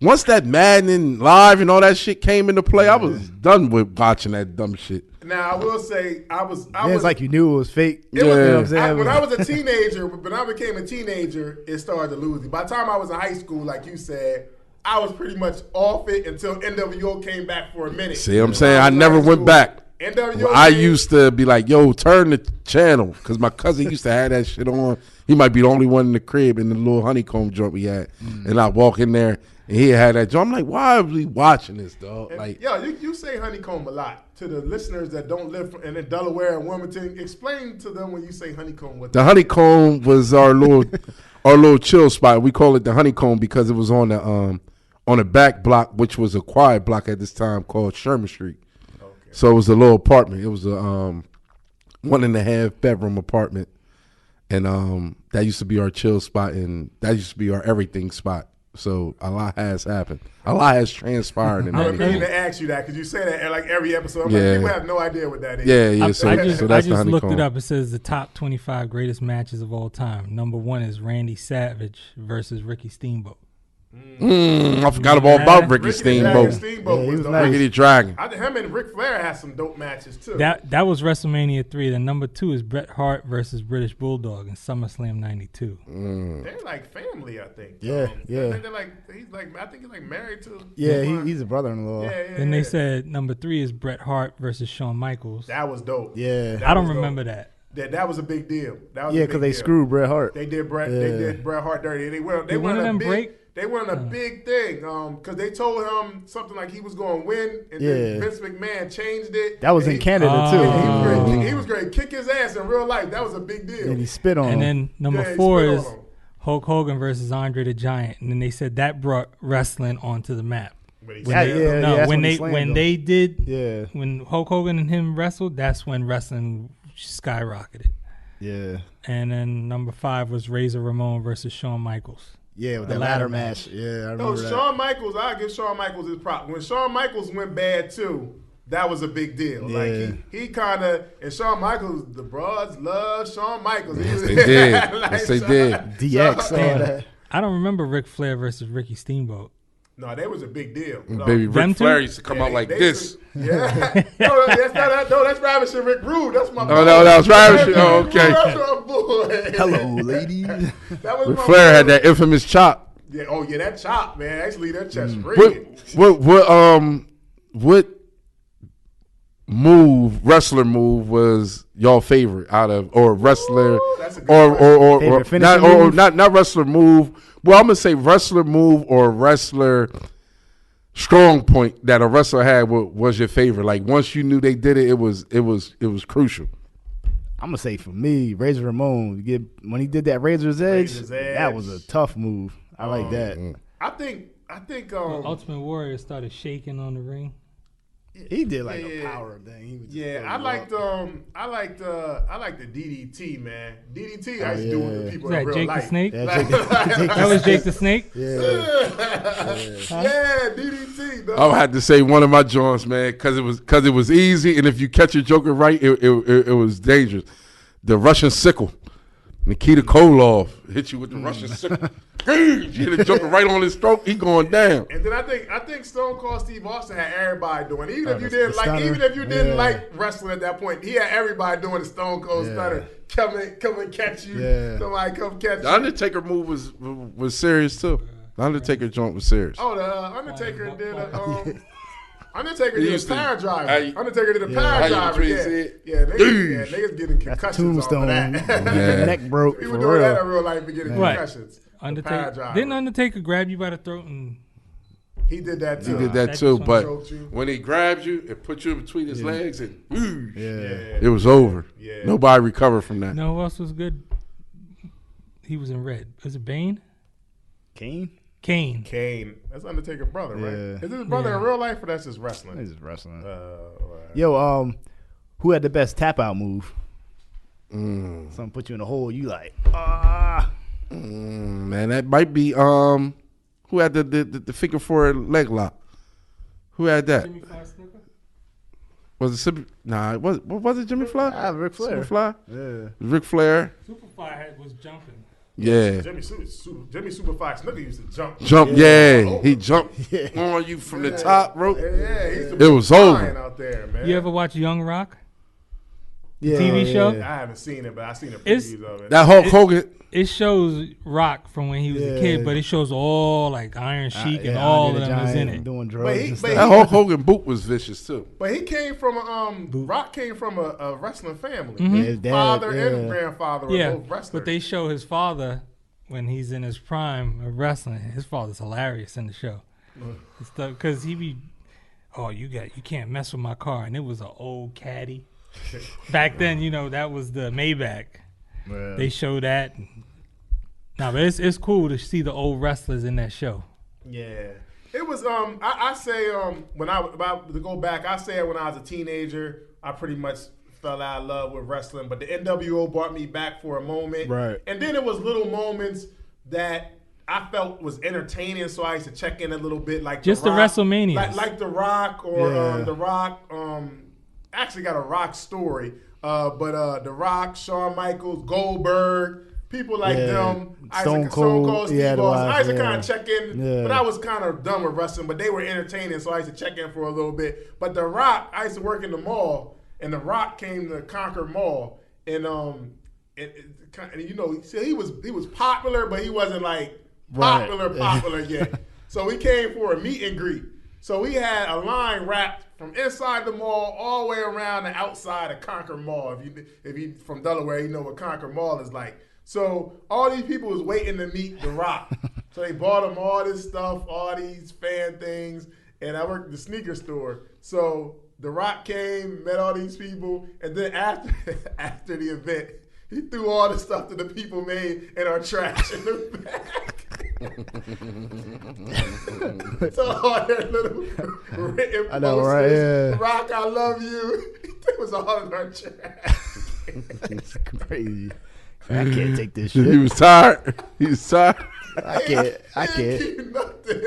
once that Madden Live and all that shit came into play, I was done with watching that dumb shit. Now I will say I was. It's like you knew it was fake. You know what I'm saying? When I was a teenager, when I became a teenager, it started to lose me. By the time I was in high school, like you said, I was pretty much off it until NWO came back for a minute. See what I'm saying? I never went back. NWO I used to be like, yo, turn the channel. Because my cousin used to have that shit on. He might be the only one in the crib in the little honeycomb joint we had. And I walk in there and he had that joint. I'm like, why are we watching this, dog? Like, yo, you say honeycomb a lot. To the listeners that don't live in Delaware and Wilmington, explain to them when you say honeycomb. The honeycomb was our little chill spot. We call it the honeycomb because it was on the back block, which was a quiet block at this time called Sherman Street. Okay. So it was a little apartment. It was a 1.5 bedroom apartment, and that used to be our chill spot, and that used to be our everything spot. So a lot has happened. A lot has transpired. In I didn't mean to ask you that because you say that in like every episode. I'm like, people have no idea what that is. Yeah. I that's just looked it up. It says the top 25 greatest matches of all time. Number 1 is Randy Savage versus Ricky Steamboat. I forgot about Ricky Steamboat. Ricky the Dragon. Him and Ric Flair had some dope matches too. That was WrestleMania 3. Then number 2 is Bret Hart versus British Bulldog in SummerSlam '92. They're like family, I think. Yeah. They're like I think he's like married to. Yeah, he's a brother-in-law. Yeah. Then they said number 3 is Bret Hart versus Shawn Michaels. That was dope. Yeah, I don't remember that. That was a big deal. Because they screwed Bret Hart. They did Bret Hart dirty. They went on a big. They went on a big thing because they told him something like he was going to win, and then Vince McMahon changed it. That was in Canada too. He was great. Kick his ass in real life. That was a big deal. And he spit on him. And then number 4 is Hulk Hogan versus Andre the Giant, and then they said that brought wrestling onto the map. When Hulk Hogan and him wrestled, that's when wrestling skyrocketed. Yeah. And then number 5 was Razor Ramon versus Shawn Michaels. Yeah, with the ladder match. Yeah, I remember that. Shawn Michaels, I give Shawn Michaels his prop. When Shawn Michaels went bad too, that was a big deal. Yeah. Like he kind of, and Shawn Michaels, the broads love Shawn Michaels. Yes, they did. Yes, they did. DX, all that. I don't remember Ric Flair versus Ricky Steamboat. No, that was a big deal. Baby, Them Ric two? Flair used to come out like this. Yeah. No, that's Ravishing Rick Rude. That's my boy. Oh, no, that was Ravishing. Oh, okay. That's my boy. Hello, ladies. That was Ric my Flair boy. had that infamous chop. Yeah, oh yeah, that chop, man. Actually, that chest ringing. What wrestler move was y'all favorite out of, or wrestler, Ooh, that's a good or Favorite finishing move? not wrestler move. Well, I'm gonna say wrestler move or wrestler strong point that a wrestler had was your favorite. Like once you knew they did it, it was crucial. I'm gonna say for me, Razor Ramon. When he did that Razor's Edge, Razor's Edge. that was a tough move. I like that. I think Ultimate Warrior started shaking on the ring. He did like Yeah. a power thing. He was just yeah, I liked the DDT, man. DDT I used to do with the people Was in that real Jake life. the Snake? Yeah, That was Jake the Snake? Yeah. Yeah, DDT. Dog. I had to say one of my joints, man, because it was easy, and if you catch your joker right, it was dangerous. The Russian sickle, Nikita Koloff hit you with the Russian sickle. You hit the joker right on his throat, he going down. And then I think Stone Cold Steve Austin had everybody doing it. Even if you the didn't like, stunner. even if you didn't Yeah. like wrestling at that point, he had everybody doing the Stone Cold Yeah. Stunner. Come and catch you. Yeah. Somebody come catch The you. Undertaker move was serious too. The Undertaker joint was serious. Oh, the Undertaker did a Undertaker He did a used to- power driver. how you- Undertaker did a Yeah. power How you driver. between Yeah, his head? yeah, niggas getting concussions Tombstone. off of that. Yeah. Neck broke. We For were doing that real. in real life and getting What? concussions. The power Undertaker. driver. Didn't Undertaker grab you by the throat and He did that He too. did that That too, just but choked you. when he grabbed you and put you in between his legs, and Yeah. it was over. Yeah. Nobody recovered from that. no, who else was good? He was in red. Was it Bane? Kane? Kane. Kane. That's Undertaker's brother, right? Yeah. Is this his brother in Yeah. real life or that's just wrestling? He's just wrestling. Right. Yo, who had the best tap out move? Something put you in a hole. You like, Man, that might be who had the figure four leg lock? Who had that? Jimmy Fly Snuka? Was it what was it Jimmy Fly? Ric Flair. Jimmy Fly? Yeah. Ric Flair. Superfly was jumping. Yeah. Jimmy Superfly Snooker used to jump. Yeah. He jumped on you from the top rope. Yeah, he used to It be was flying over. out there, man. You ever watch Young Rock? Yeah, TV show? yeah. I haven't seen it, but I've seen the It's- previews of it. That Hulk Hogan. It shows Rock from when he was a Yeah. kid, but it shows all like Iron Sheik and Yeah, all Andre of the them is in Giant it. Doing drugs But he- and but stuff. That Hulk Hogan boot was vicious too. But he came from Rock came from a wrestling family. Yeah, his dad, Father yeah. and grandfather were Yeah, both wrestlers. but they show his father when he's in his prime of wrestling. His father's hilarious in the show. Because he be, you can't mess with my car, and it was an old caddy. Back then, that was the Maybach. Yeah. They show that. Nah, but it's cool to see the old wrestlers in that show. Yeah, it was. I say when I about to go back, I say when I was a teenager, I pretty much fell out of love with wrestling. But the NWO brought me back for a moment, Right. And then it was little moments that I felt was entertaining, so I used to check in a little bit, like Just the Rock, WrestleManias. like the Rock or Yeah. the Rock. Actually got a Rock story, but the Rock, Shawn Michaels, Goldberg. People like Yeah. them, Stone Cold, Steve yeah, the Austin. Rock, I used to yeah. kind of check in, Yeah. but I was kind of done with wrestling. But they were entertaining, so I used to check in for a little bit. But The Rock, I used to work in the mall, and The Rock came to Concord Mall, and so he was popular, but he wasn't like Right. popular yet. So he came for a meet and greet. So we had a line wrapped from inside the mall all the way around the outside of Concord Mall. If you from Delaware, you know what Concord Mall is like. So all these people was waiting to meet The Rock. So they bought him all this stuff, all these fan things, and I worked at the sneaker store. So The Rock came, met all these people, and then after the event, he threw all the stuff that the people made in our trash in the back. So all that little written I know, right? posters, Yeah. Rock, I love you. It was all in our trash. It's crazy. I can't take this shit. He was tired. He was tired. I can't. Keep nothing.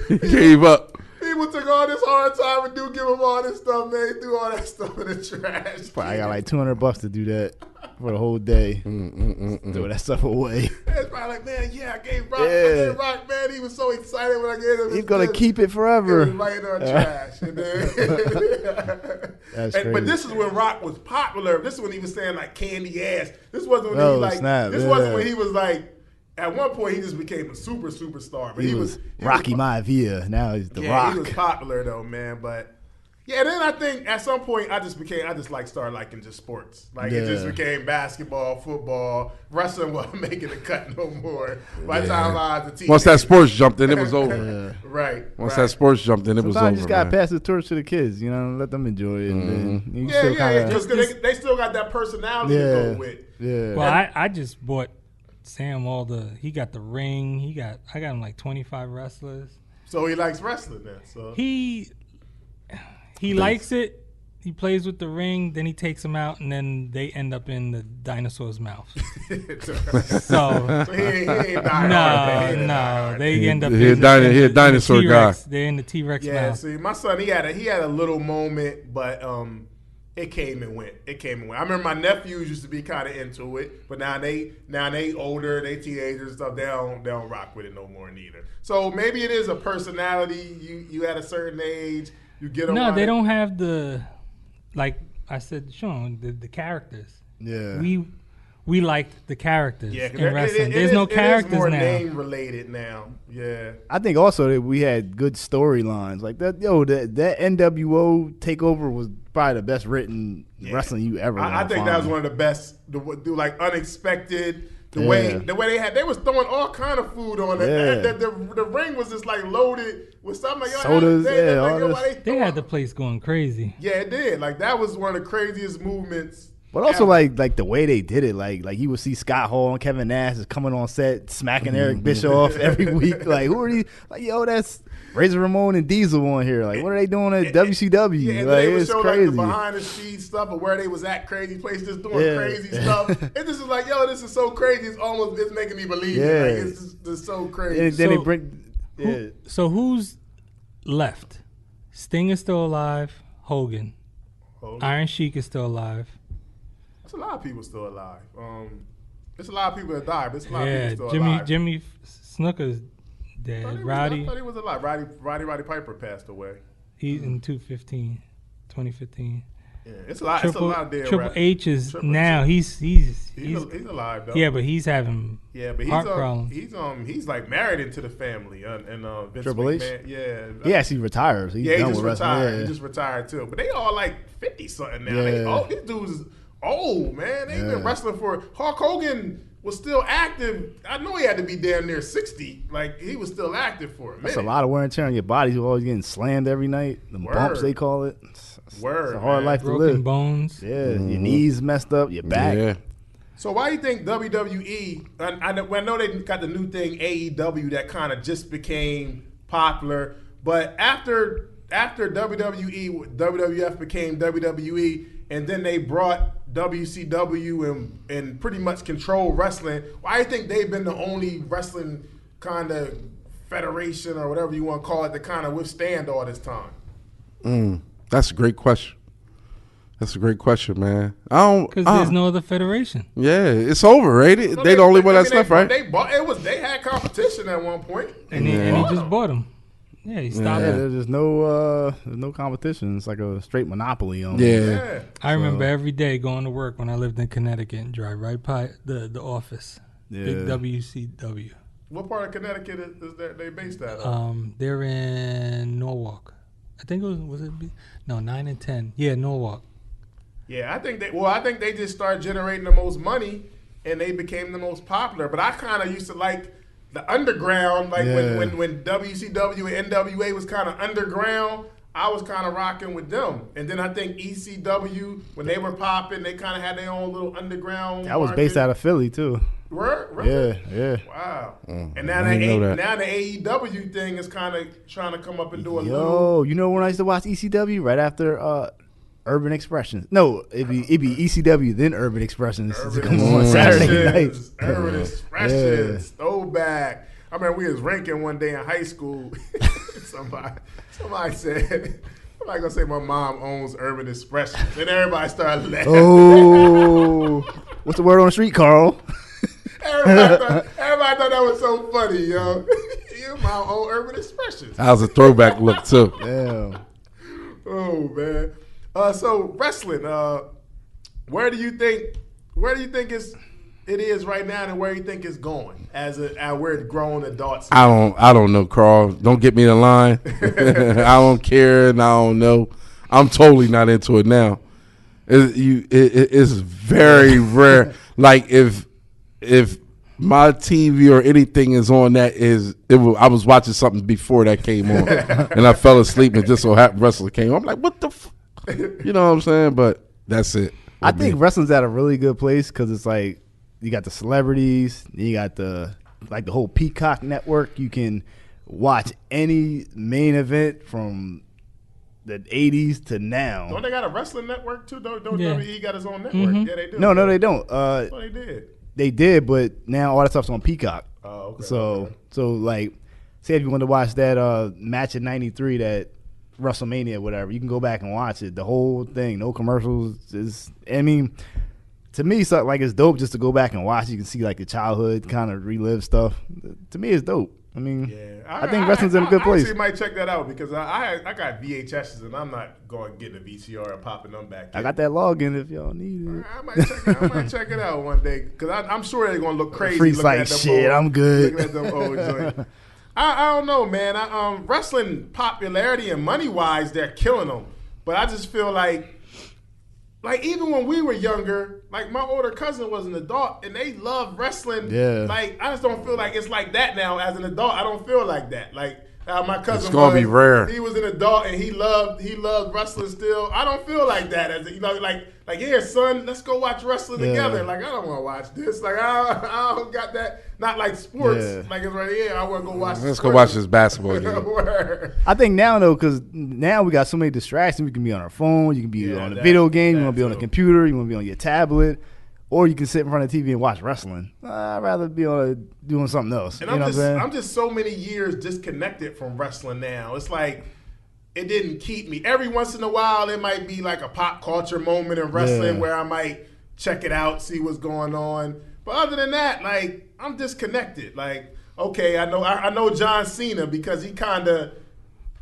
He gave up. People took all this hard time and do give him all this stuff, man. He threw all that stuff in the trash. Probably got like $200 to do that for the whole day. Throw that stuff away. It's probably like, man, I gave Rock, man. He was so excited when I gave him. He's gonna keep it forever. It was right in our trash. And then That's crazy. But this is when Rock was popular. This is when he was saying like candy ass. This wasn't when he like. This wasn't when he was like. At one point, he just became a superstar. But he was Rocky Maivia. Now he's the Rock. He was popular though, man. But yeah, then I think at some point I just started liking just sports. Like it just became basketball, football, wrestling wasn't making the cut no more. By the time I was a teenager. Once that sports jumped in, it was over. Right. Once that sports jumped in, it was over. Sometimes you just gotta pass the torch to the kids. You know, let them enjoy it. And then because they still got that personality to go with. Yeah. Well, I just bought Sam he got the ring. I got him like 25 wrestlers. So he likes wrestling then. So he likes it. He plays with the ring, then he takes them out, and then they end up in the dinosaur's mouth. So he ain't dying. No, they end up in the dinosaur guy. They're in the T-Rex mouth. Yeah, see, my son, he had a little moment, but it came and went. I remember my nephews used to be kind of into it, but now they older, they teenagers and stuff. They don't rock with it no more neither. So maybe it is a personality. You at a certain age, you get them. No, they don't have the, like I said, Sean, the characters. Yeah. We liked the characters in wrestling. There's no characters more now. name related now. Yeah. I think also that we had good storylines like that. That NWO takeover was probably the best written wrestling you ever. I think that was one of the best. Like unexpected. The way they was throwing all kind of food on it. Yeah. The ring was just like loaded with something. Like, sodas. They had the place going crazy. Yeah, it did. Like that was one of the craziest movements. But also like the way they did it, like you would see Scott Hall and Kevin Nash is coming on set smacking Eric Bischoff every week. Like who are these? Like that's Razor Ramon and Diesel on here. Like what are they doing at WCW? Yeah, and like they would it's show crazy. like the behind the scenes stuff of where they was at, crazy places, just doing crazy stuff. It just is like, this is so crazy. It's making me believe it. Like it's just so crazy. And then they bring. So who's left? Sting is still alive. Hogan. Iron Sheik is still alive. There's a lot of people still alive. There's a lot of people that died, but there's a lot of people still alive. Jimmy Snooker's dead. I thought he was alive. Roddy Piper passed away. He's in 2015. Yeah, it's a lot. It's a lot of dead. Triple H is now. He's alive though. Yeah, but he's having heart problems. He's like married into the family and Vince Triple H. McMahon, yeah. He actually retires. He's done with retired. wrestling. He just retired too. But they all like 50 something now. These dudes is old, man. They've been wrestling for. Hulk Hogan was still active. I know he had to be damn near 60. Like he was still active for a minute. That's a lot of wear and tear on your body. You're always getting slammed every night. The bumps they call it. It's a hard life to live. Broken bones. Yeah, your knees messed up, your back. Yeah. So why do you think WWE? I know they got the new thing AEW that kind of just became popular, but after WWF became WWE, and then they brought WCW and pretty much controlled wrestling. Why do you think they've been the only wrestling kind of federation or whatever you want to call it to kind of withstand all this time? That's a great question. Man. Because there's no other federation. Yeah, it's over, right? They the only one that's left, right? They had competition at one point, and he just bought them. Yeah, he stopped. Yeah, there's no competition. It's like a straight monopoly on. Yeah. I remember every day going to work when I lived in Connecticut and drive right by the office. Yeah. Big WCW. What part of Connecticut is they based at? They're in Norwalk. I think it was 9 and 10. Yeah, Norwalk. Yeah, I think they just started generating the most money and they became the most popular. But I kind of used to like the underground, like when WCW and NWA was kind of underground. I was kind of rocking with them. And then I think ECW, when they were popping, they kind of had their own little underground. That was based out of Philly too. Really? Yeah. Wow. And now the AEW thing is kind of trying to come up and do a little. You know when I used to watch ECW right after Urban Expressions. No, it'd be ECW then Urban Expressions. Urban Come on Saturday night. Urban Expressions. Throwback. I remember we was ranking one day in high school. Somebody said, I'm not gonna say my mom owns Urban Expressions, and everybody started laughing. Oh, what's the word on the street, Carl? Everybody thought that was so funny, yo. Your mom owns Urban Expressions. That was a throwback look too. Damn. Oh man. So wrestling. Where do you think it is right now, and where do you think it's going as we're grown adults? I don't know, Carl. Don't get me in line. I don't care, and I don't know. I'm totally not into it now. It's very rare. Like if my TV or anything is on that I was watching something before that came on, and I fell asleep, and just so happened wrestling came on. I'm like, what the you know what I'm saying? But that's it. I think wrestling's at a really good place because it's like you got the celebrities, you got the whole Peacock network. You can watch any main event from the 80s to now. Don't they got a wrestling network too? Don't WWE got his own network? Mm-hmm. Yeah, they do. No, they don't. Oh, they did. They did, but now all that stuff's on Peacock. Oh, okay. So like, say if you want to watch that match in '93, that WrestleMania, whatever, you can go back and watch it. The whole thing, no commercials. I mean, to me, it's like it's dope just to go back and watch. You can see like the childhood kind of relive stuff. To me, it's dope. I mean, I think wrestling's in a good place. I actually might check that out because I got VHSs and I'm not going to get a VCR and popping them back in. I got that login if y'all need it. I might check it out one day because I'm sure they're going to look crazy. Freaks like shit. I'm good. Looking at them old joints. I don't know, man. Wrestling popularity and money wise, they're killing them. But I just feel like even when we were younger, like my older cousin was an adult and they loved wrestling. Yeah. Like I just don't feel like it's like that now. As an adult, I don't feel like that. Like my cousin, it's gonna be rare. He was an adult and he loved wrestling still. I don't feel like that. As like here, son, let's go watch wrestling together. Like I don't want to watch this. Like I don't got that. Not like sports. Yeah. Like it's right here. I want to go watch. Let's go watch this basketball game. I think now though, because now we got so many distractions. We can be on our phone. You can be on a video game. You want to be on a computer. You want to be on your tablet. Or you can sit in front of the TV and watch wrestling. I'd rather be doing something else. And I'm just so many years disconnected from wrestling now. It's like it didn't keep me. Every once in a while, it might be like a pop culture moment in wrestling where I might check it out, see what's going on. But other than that, like I'm disconnected. Like okay, I know John Cena because he kind of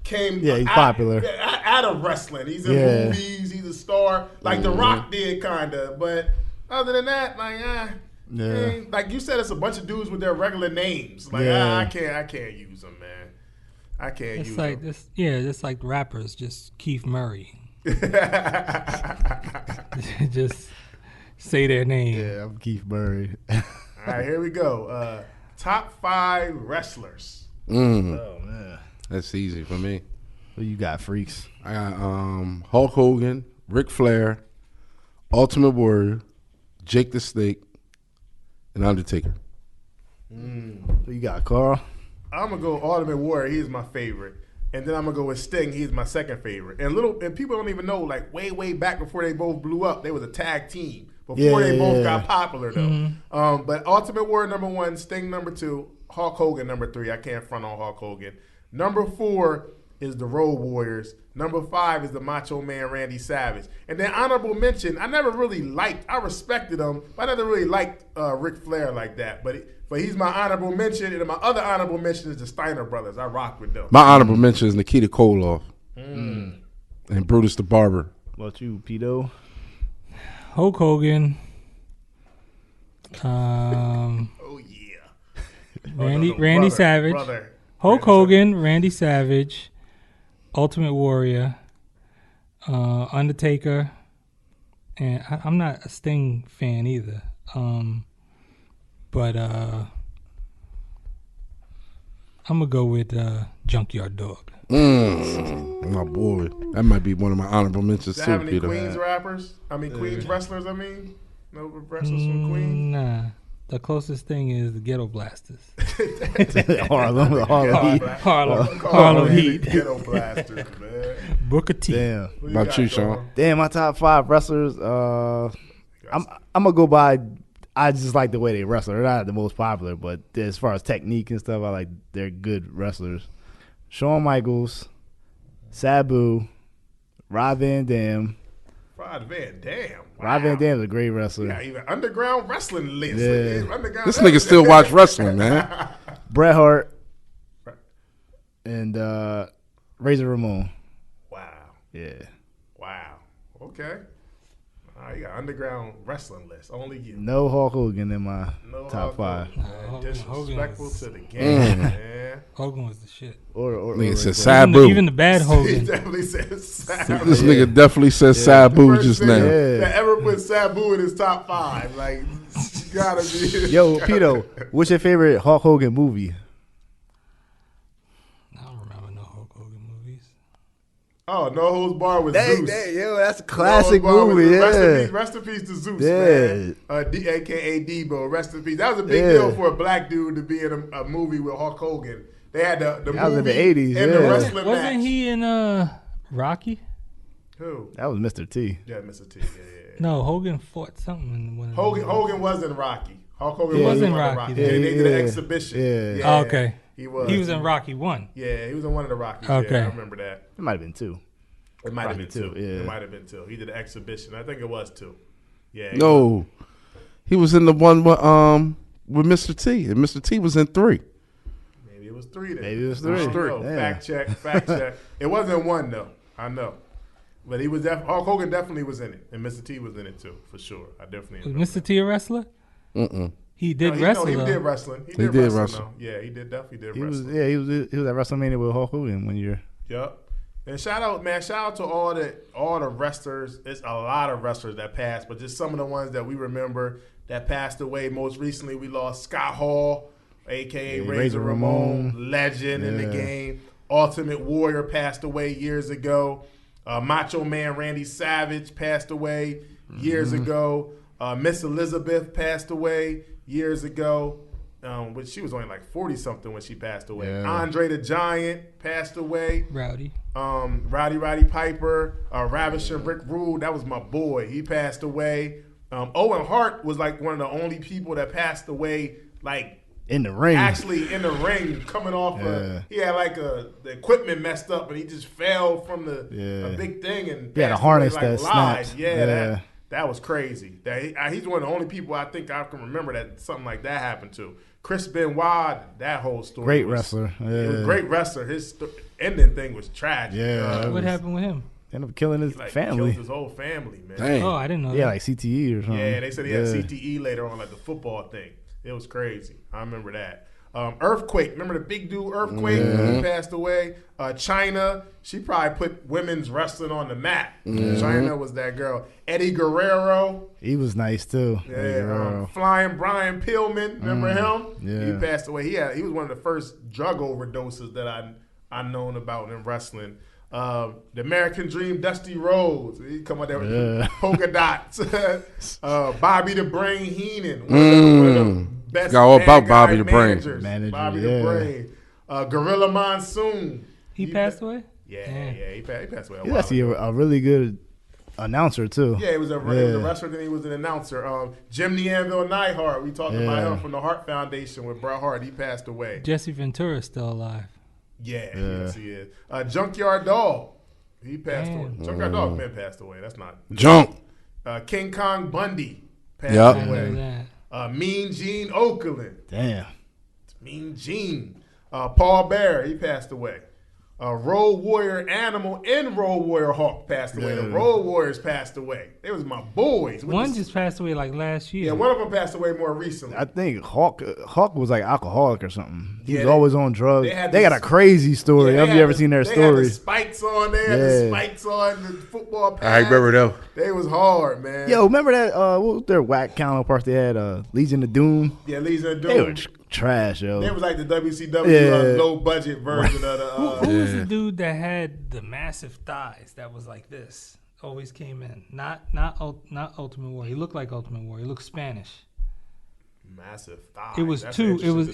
came. Yeah, he's popular out of wrestling. He's in movies. He's a star. Like The Rock did, kind of, but. Other than that, like, like you said, it's a bunch of dudes with their regular names. Like, I can't use them, man. I can't use them. Just like rappers, just Keith Murray. Just say their name. Yeah, I'm Keith Murray. All right, here we go. Top 5 wrestlers. Oh man, that's easy for me. Who you got, freaks? I got Hulk Hogan, Ric Flair, Ultimate Warrior, Jake the Snake, and Undertaker. Who you got, Carl? I'm gonna go Ultimate Warrior. He's my favorite, and then I'm gonna go with Sting. He's my second favorite. And people don't even know, like way back before they both blew up, they was a tag team before they both got popular though. Mm-hmm. But Ultimate Warrior number 1, Sting number 2, Hulk Hogan number 3. I can't front on Hulk Hogan. Number 4 is the Road Warriors. Number 5 is the Macho Man Randy Savage. And then honorable mention, I respected him, but I never really liked Ric Flair like that. But he's my honorable mention, and my other honorable mention is the Steiner brothers. I rock with them. My honorable mention is Nikita Koloff and Brutus the Barber. What about you, Pito? Hulk Hogan. Oh yeah. Randy Savage. Hulk Hogan, Randy Savage, Ultimate Warrior, Undertaker, and I'm not a Sting fan either. But I'm gonna go with Junkyard Dog. My boy, that might be one of my honorable mentions too. Do you have any Peter. Queens wrestlers? No wrestlers from Queens. Nah. The closest thing is the Ghetto Blasters. Harlem Heat. Harlem Heat. Ghetto Blasters, man. Booker T. Damn. Who About you, got, Sean? Damn, my top 5 wrestlers. I'm gonna go by. I just like the way they wrestle. They're not the most popular, but as far as technique and stuff, I like they're good wrestlers. Shawn Michaels, Sabu, Rob Van Dam. Rod Van Dam. Wow. Rob Van Dam's a great wrestler. Yeah, even underground wrestling list. Yeah. This nigga still watch wrestling, man. Bret Hart and Razor Ramon. Wow. Yeah. Wow. Okay. You got underground wrestling list. Only you. No Hulk Hogan in my No top 5. Hogan, disrespectful was- to the game, man. Hogan was the shit. Or Nigga said Sabu. Sabu. Even the bad He Hogan. definitely said Sabu. This nigga definitely said Sabu First just nigga now. Yeah. that ever put Sabu in his top 5. Like, you gotta be. Yo, Pito, what's your favorite Hulk Hogan movie? I don't remember no Hulk Hogan movies. Oh, No Holds Barred with Zeus. Yo, that's a No classic Holds Barred with movie. Zeus. Yeah. Rest in peace to Zeus, Yeah. man. AKA Debo. Rest in peace. That was a big Yeah. deal for a black dude to be in a movie with Hulk Hogan. They had the That movie was in the 80s, and the yeah. wrestling Wasn't match. he in Rocky? Who? That was Mr. T. Yeah, Mr. T. Yeah. No, Hogan fought something in one of Hogan was in Rocky. Hulk Hogan Yeah, was in he- Rocky. Yeah, They did an yeah. exhibition. Yeah. Oh, okay. He was. He was in Rocky 1. Yeah, he was in one of the Rockies. Okay. Yeah, I remember that. It might have been 2. It might have Rocky been 2. two, yeah. It might have been 2. He did an exhibition. I think it was 2. Yeah. No, he was in the one with Mr. T, and Mr. T was in 3. Maybe it was 3 then. Maybe it was I don't 3. know. Damn. Fact check. It wasn't 1 though. I know. But he was Hulk Hogan definitely was in it, and Mr. T was in it too, for sure. I definitely. Was Mr. T a wrestler? He did wrestle. He though. did wrestling. He did did wrestling. wrestle. Though. Yeah, he definitely did He was wrestling. he was at WrestleMania with Hulk Hogan one year. Yep. And shout out to all the wrestlers. It's a lot of wrestlers that passed, but just some of the ones that we remember that passed away. Most recently, we lost Scott Hall, aka Yeah, Razor Ramon, legend in the game. Ultimate Warrior passed away years ago. Macho Man Randy Savage passed away years ago. Miss Elizabeth passed away years ago. Which she was only like 40 something when she passed away. Yeah. Andre the Giant passed away. Rowdy. Roddy Piper, Ravishing Rick Rude, that was my boy. He passed away. Owen Hart was like one of the only people that passed away, like In the ring. actually in the ring, coming off. He had like the equipment messed up, and he just fell from a big thing and He had a passed harness away, like, that live. snapped. Yeah, that was crazy. He's one of the only people I think I can remember that something like that happened to. Chris Benoit, that whole story. Great wrestler. He was a Yeah. great wrestler. His ending thing was tragic. Yeah. What happened with him? Ended up killing his Like family. killed his whole family, man. Dang. Oh, I didn't know Yeah, that. like CTE or something. Yeah, they said he had CTE later on, like the football thing. It was crazy. I remember that. Earthquake, remember the big dude Earthquake? He passed away. China, she probably put women's wrestling on the map. China was that girl. Eddie Guerrero, He was nice too. Flying Brian Pillman, remember him? Yeah. He passed away. He was one of the first drug overdoses that I known about in wrestling. The American Dream, Dusty Rhodes. He come out there with polka dots. Bobby the Brain Heenan. One of the best Forgot all about bad Bobby guy the Brain. managers. Manager, Bobby yeah. the Brain. Gorilla Monsoon. He passed away? Yeah, he passed away. He's actually a really good announcer too. Yeah, he was a wrestler, then he was an announcer. Jim the Anvil Neidhart, we talked about him from the Hart Foundation with Bret Hart. He passed away. Jesse Ventura is still alive. Yeah, yes, he is. Junkyard Dog, he passed Damn. away. Junkyard Dog been passed away. That's not. Junk. King Kong Bundy passed Yep. I know away. that. Mean Gene Okerlund. Damn. Mean Gene. Paul Bearer, he passed away. Road Warrior Animal and Road Warrior Hawk passed away. The Road Warriors passed away. They was my boys. One just passed away like last year. Yeah, one of them passed away more recently. I think Hawk was like alcoholic or something. He was they- always on drugs. they had They got a this- crazy story. Yeah, Have they you had ever the- seen their They had the stories? spikes on. They had the Yeah. spikes on the football pads. I remember them. They was hard, man. Yo, remember that? What was their whack counterparts they had? Legion of Doom. Yeah, Legion of They were Doom. trash, yo. They was like the WCW Yeah. low budget version of the. Who was the dude that had the massive thighs that was like this? Always came in. Not Ultimate Warrior. He looked like Ultimate Warrior. He looked Spanish. Massive thigh. It was That's two. an It was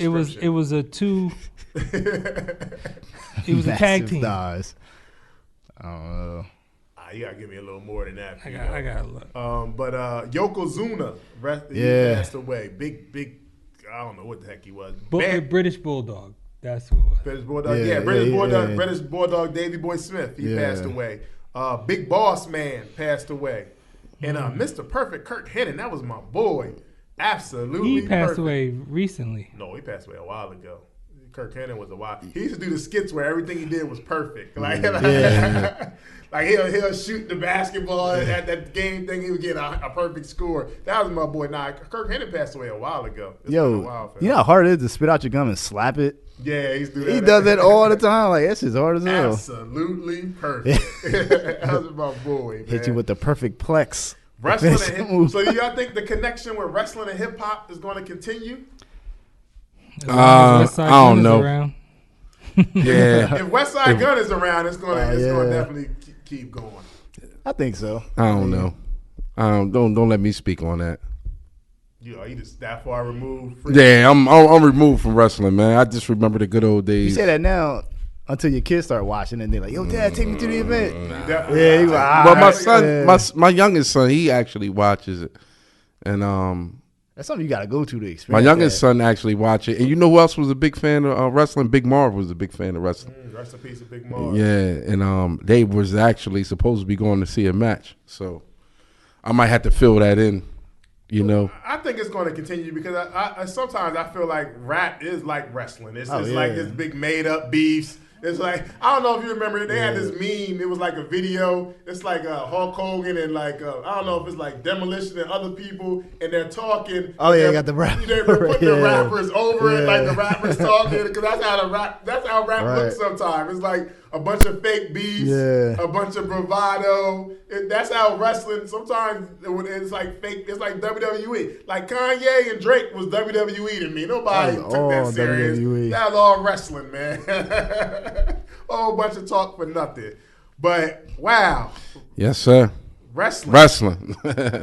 a two. It was a tag Massive team. thighs. I don't know. You gotta give me a little more than that. I got a look. But Yokozuna, he passed away. Big. I don't know what the heck he was. British Bulldog. That's who it was. British Bulldog. British Bulldog. Davey Boy Smith. He passed away. Big Boss Man passed away. And Mr. Perfect, Kurt Hennig, that was my boy. Absolutely. He passed away recently. No, he passed away a while ago. Kirk Hennig was a while. He used to do the skits where everything he did was perfect. Like, like he'll shoot the basketball at that game thing. He would get a perfect score. That was my boy. Nah, Kirk Hennig passed away a while ago. It's been a while for him. You know how hard it is to spit out your gum and slap it? Yeah, he does that all the time. Like, that's just hard as hell. Absolutely perfect. That was my boy, man. Hit you with the perfect plex. Wrestling and hip. So do y'all think the connection with wrestling and hip hop is going to continue? I don't know. Yeah. If West Side Gun is around, it's going to definitely keep going. I think so. I don't know. Don't let me speak on that. You just that far removed. Yeah, I'm removed from wrestling, man. I just remember the good old days. You say that now until your kids start watching, and they're like, "Yo, Dad, take me to the event." But my son, my youngest son, he actually watches it, and that's something you got to go to experience. My youngest son actually watch it, and you know who else was a big fan of wrestling? Big Marv was a big fan of wrestling. Rest in peace of Big Marv. Yeah, and they was actually supposed to be going to see a match, so I might have to fill that in. You know, I think it's going to continue because I sometimes I feel like rap is like wrestling. It's like this big made up beefs. It's like, I don't know if you remember, they had this meme. It was like a video. It's like Hulk Hogan and like, I don't know if it's like Demolition and other people, and they're talking. Oh, yeah, got the rap. They're putting the rappers over it, like the rappers talking, because that's how rap looks sometimes. It's like a bunch of fake beefs, a bunch of bravado. That's how wrestling, sometimes it's like fake. It's like WWE. Like Kanye and Drake was WWE to me. Nobody took that serious. WWE. That was all wrestling, man. A whole bunch of talk for nothing. But, wow. Yes, sir. Wrestling.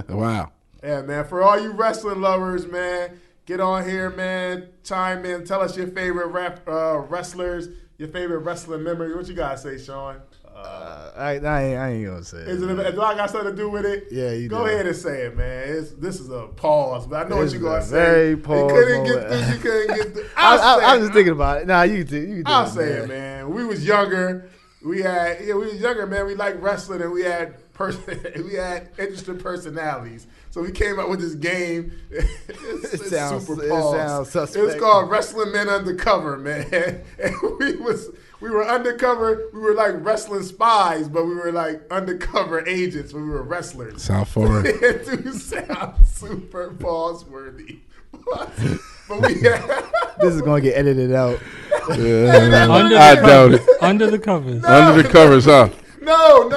Wow. Yeah, man. For all you wrestling lovers, man, get on here, man. Chime in. Tell us your favorite wrestlers, your favorite wrestling memory. What you guys say, Sean? I ain't gonna say it. Do I got something to do with it? Yeah, you go ahead and say it, man. This is a pause, but I know what you're gonna say. Very pause. You couldn't get through. I was just thinking about it. Nah, you do. I'll say it, man. We was younger. We was younger, man. We liked wrestling, and we had interesting personalities. So we came up with this game. It's super pause. It sounds suspect. It's called Wrestling Men Undercover, man. And we were undercover. We were like wrestling spies, but we were like undercover agents when we were wrestlers. Sound foreign. It do sound super pause worthy. But this is gonna get edited out. I doubt it. Under the covers. Under the covers, huh? No.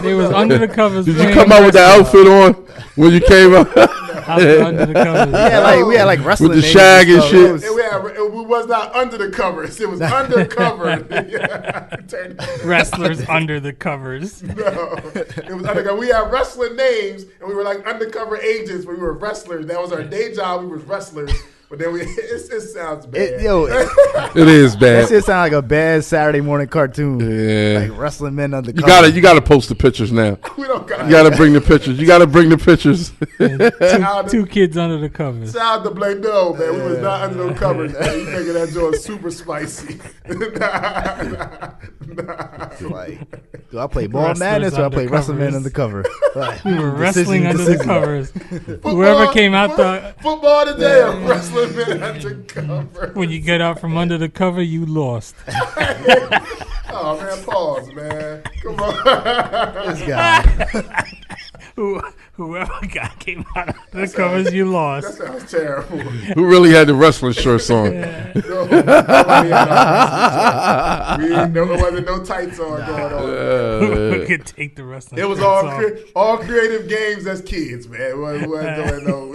It was under the covers. Did you come out with the outfit on when you came up? Under the covers. Yeah, we had like wrestling with the shag and shit. It was not under the covers. It was undercover. Wrestlers under the covers. No, it was undercover. We had wrestling names, and we were like undercover agents. But we were wrestlers. That was our day job. We were wrestlers. But then it sounds bad. It is bad. That shit sound like a bad Saturday morning cartoon. Yeah. Like wrestling men undercover. You gotta post the pictures now. We don't got. You gotta bring the pictures. You gotta bring the pictures. Two kids under the covers. Shout out to Blake. No, man, we was not under the covers. Man. You making that joint super spicy. Do I play Ball Madness or I play Wrestling Men Undercover? Right. We were wrestling under the covers. Whoever came out the football today, Wrestling Men Undercover. When you get out from under the cover, you lost. Oh man, pause, man. Come on, this guy. Whoever came out of the covers, you lost. That sounds terrible. Who really had the wrestling shirts on? There wasn't no tights on going on. We could take the wrestling. It was all creative games as kids, man. It wasn't no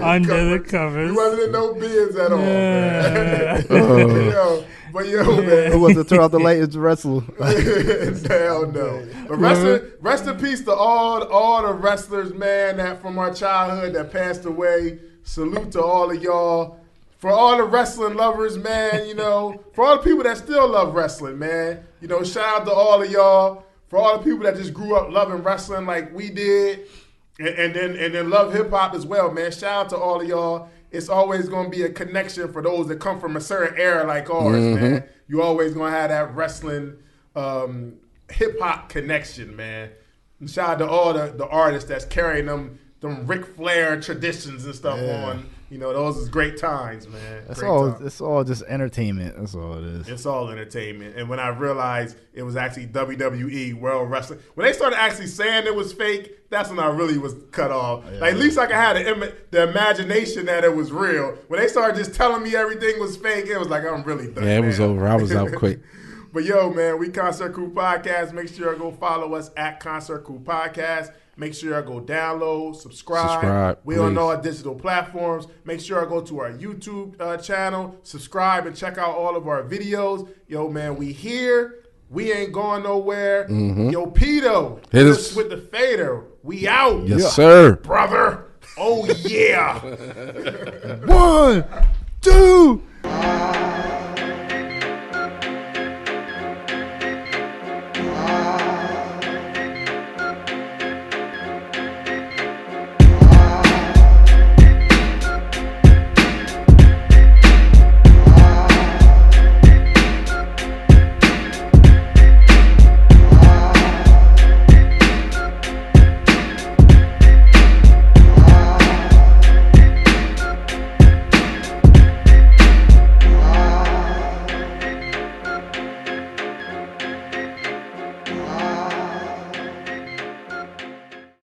under the covers. It wasn't in no bids at all, man. Man. Who wants to turn off the light and wrestle? Hell no. But rest in peace to all the wrestlers, man, that from our childhood that passed away. Salute to all of y'all. for all the wrestling lovers, man, you know, for all the people that still love wrestling, man, you know, shout out to all of y'all. For all the people that just grew up loving wrestling like we did, and then love hip hop as well, man. Shout out to all of y'all. It's always going to be a connection for those that come from a certain era like ours, man. You always going to have that wrestling hip hop connection, man. And shout out to all the artists that's carrying them Ric Flair traditions and stuff on. You know, those is great times, man. It's all just entertainment. That's all it is. It's all entertainment. And when I realized it was actually WWE World Wrestling, when they started actually saying it was fake, that's when I really was cut off. Yeah. Like, at least I could have the imagination that it was real. When they started just telling me everything was fake, it was like, I'm really done. Yeah, it was over. I was out quick. But yo, man, we Concert Crew Podcast. Make sure you go follow us at Concert Crew Podcast. Make sure you go download, subscribe. We're on all digital platforms. Make sure you go to our YouTube channel, subscribe, and check out all of our videos. Yo, man, we here. We ain't going nowhere. Yo, Pito, hit us with the fader. We out. Yes, sir. Brother. Oh, yeah. 1, 2.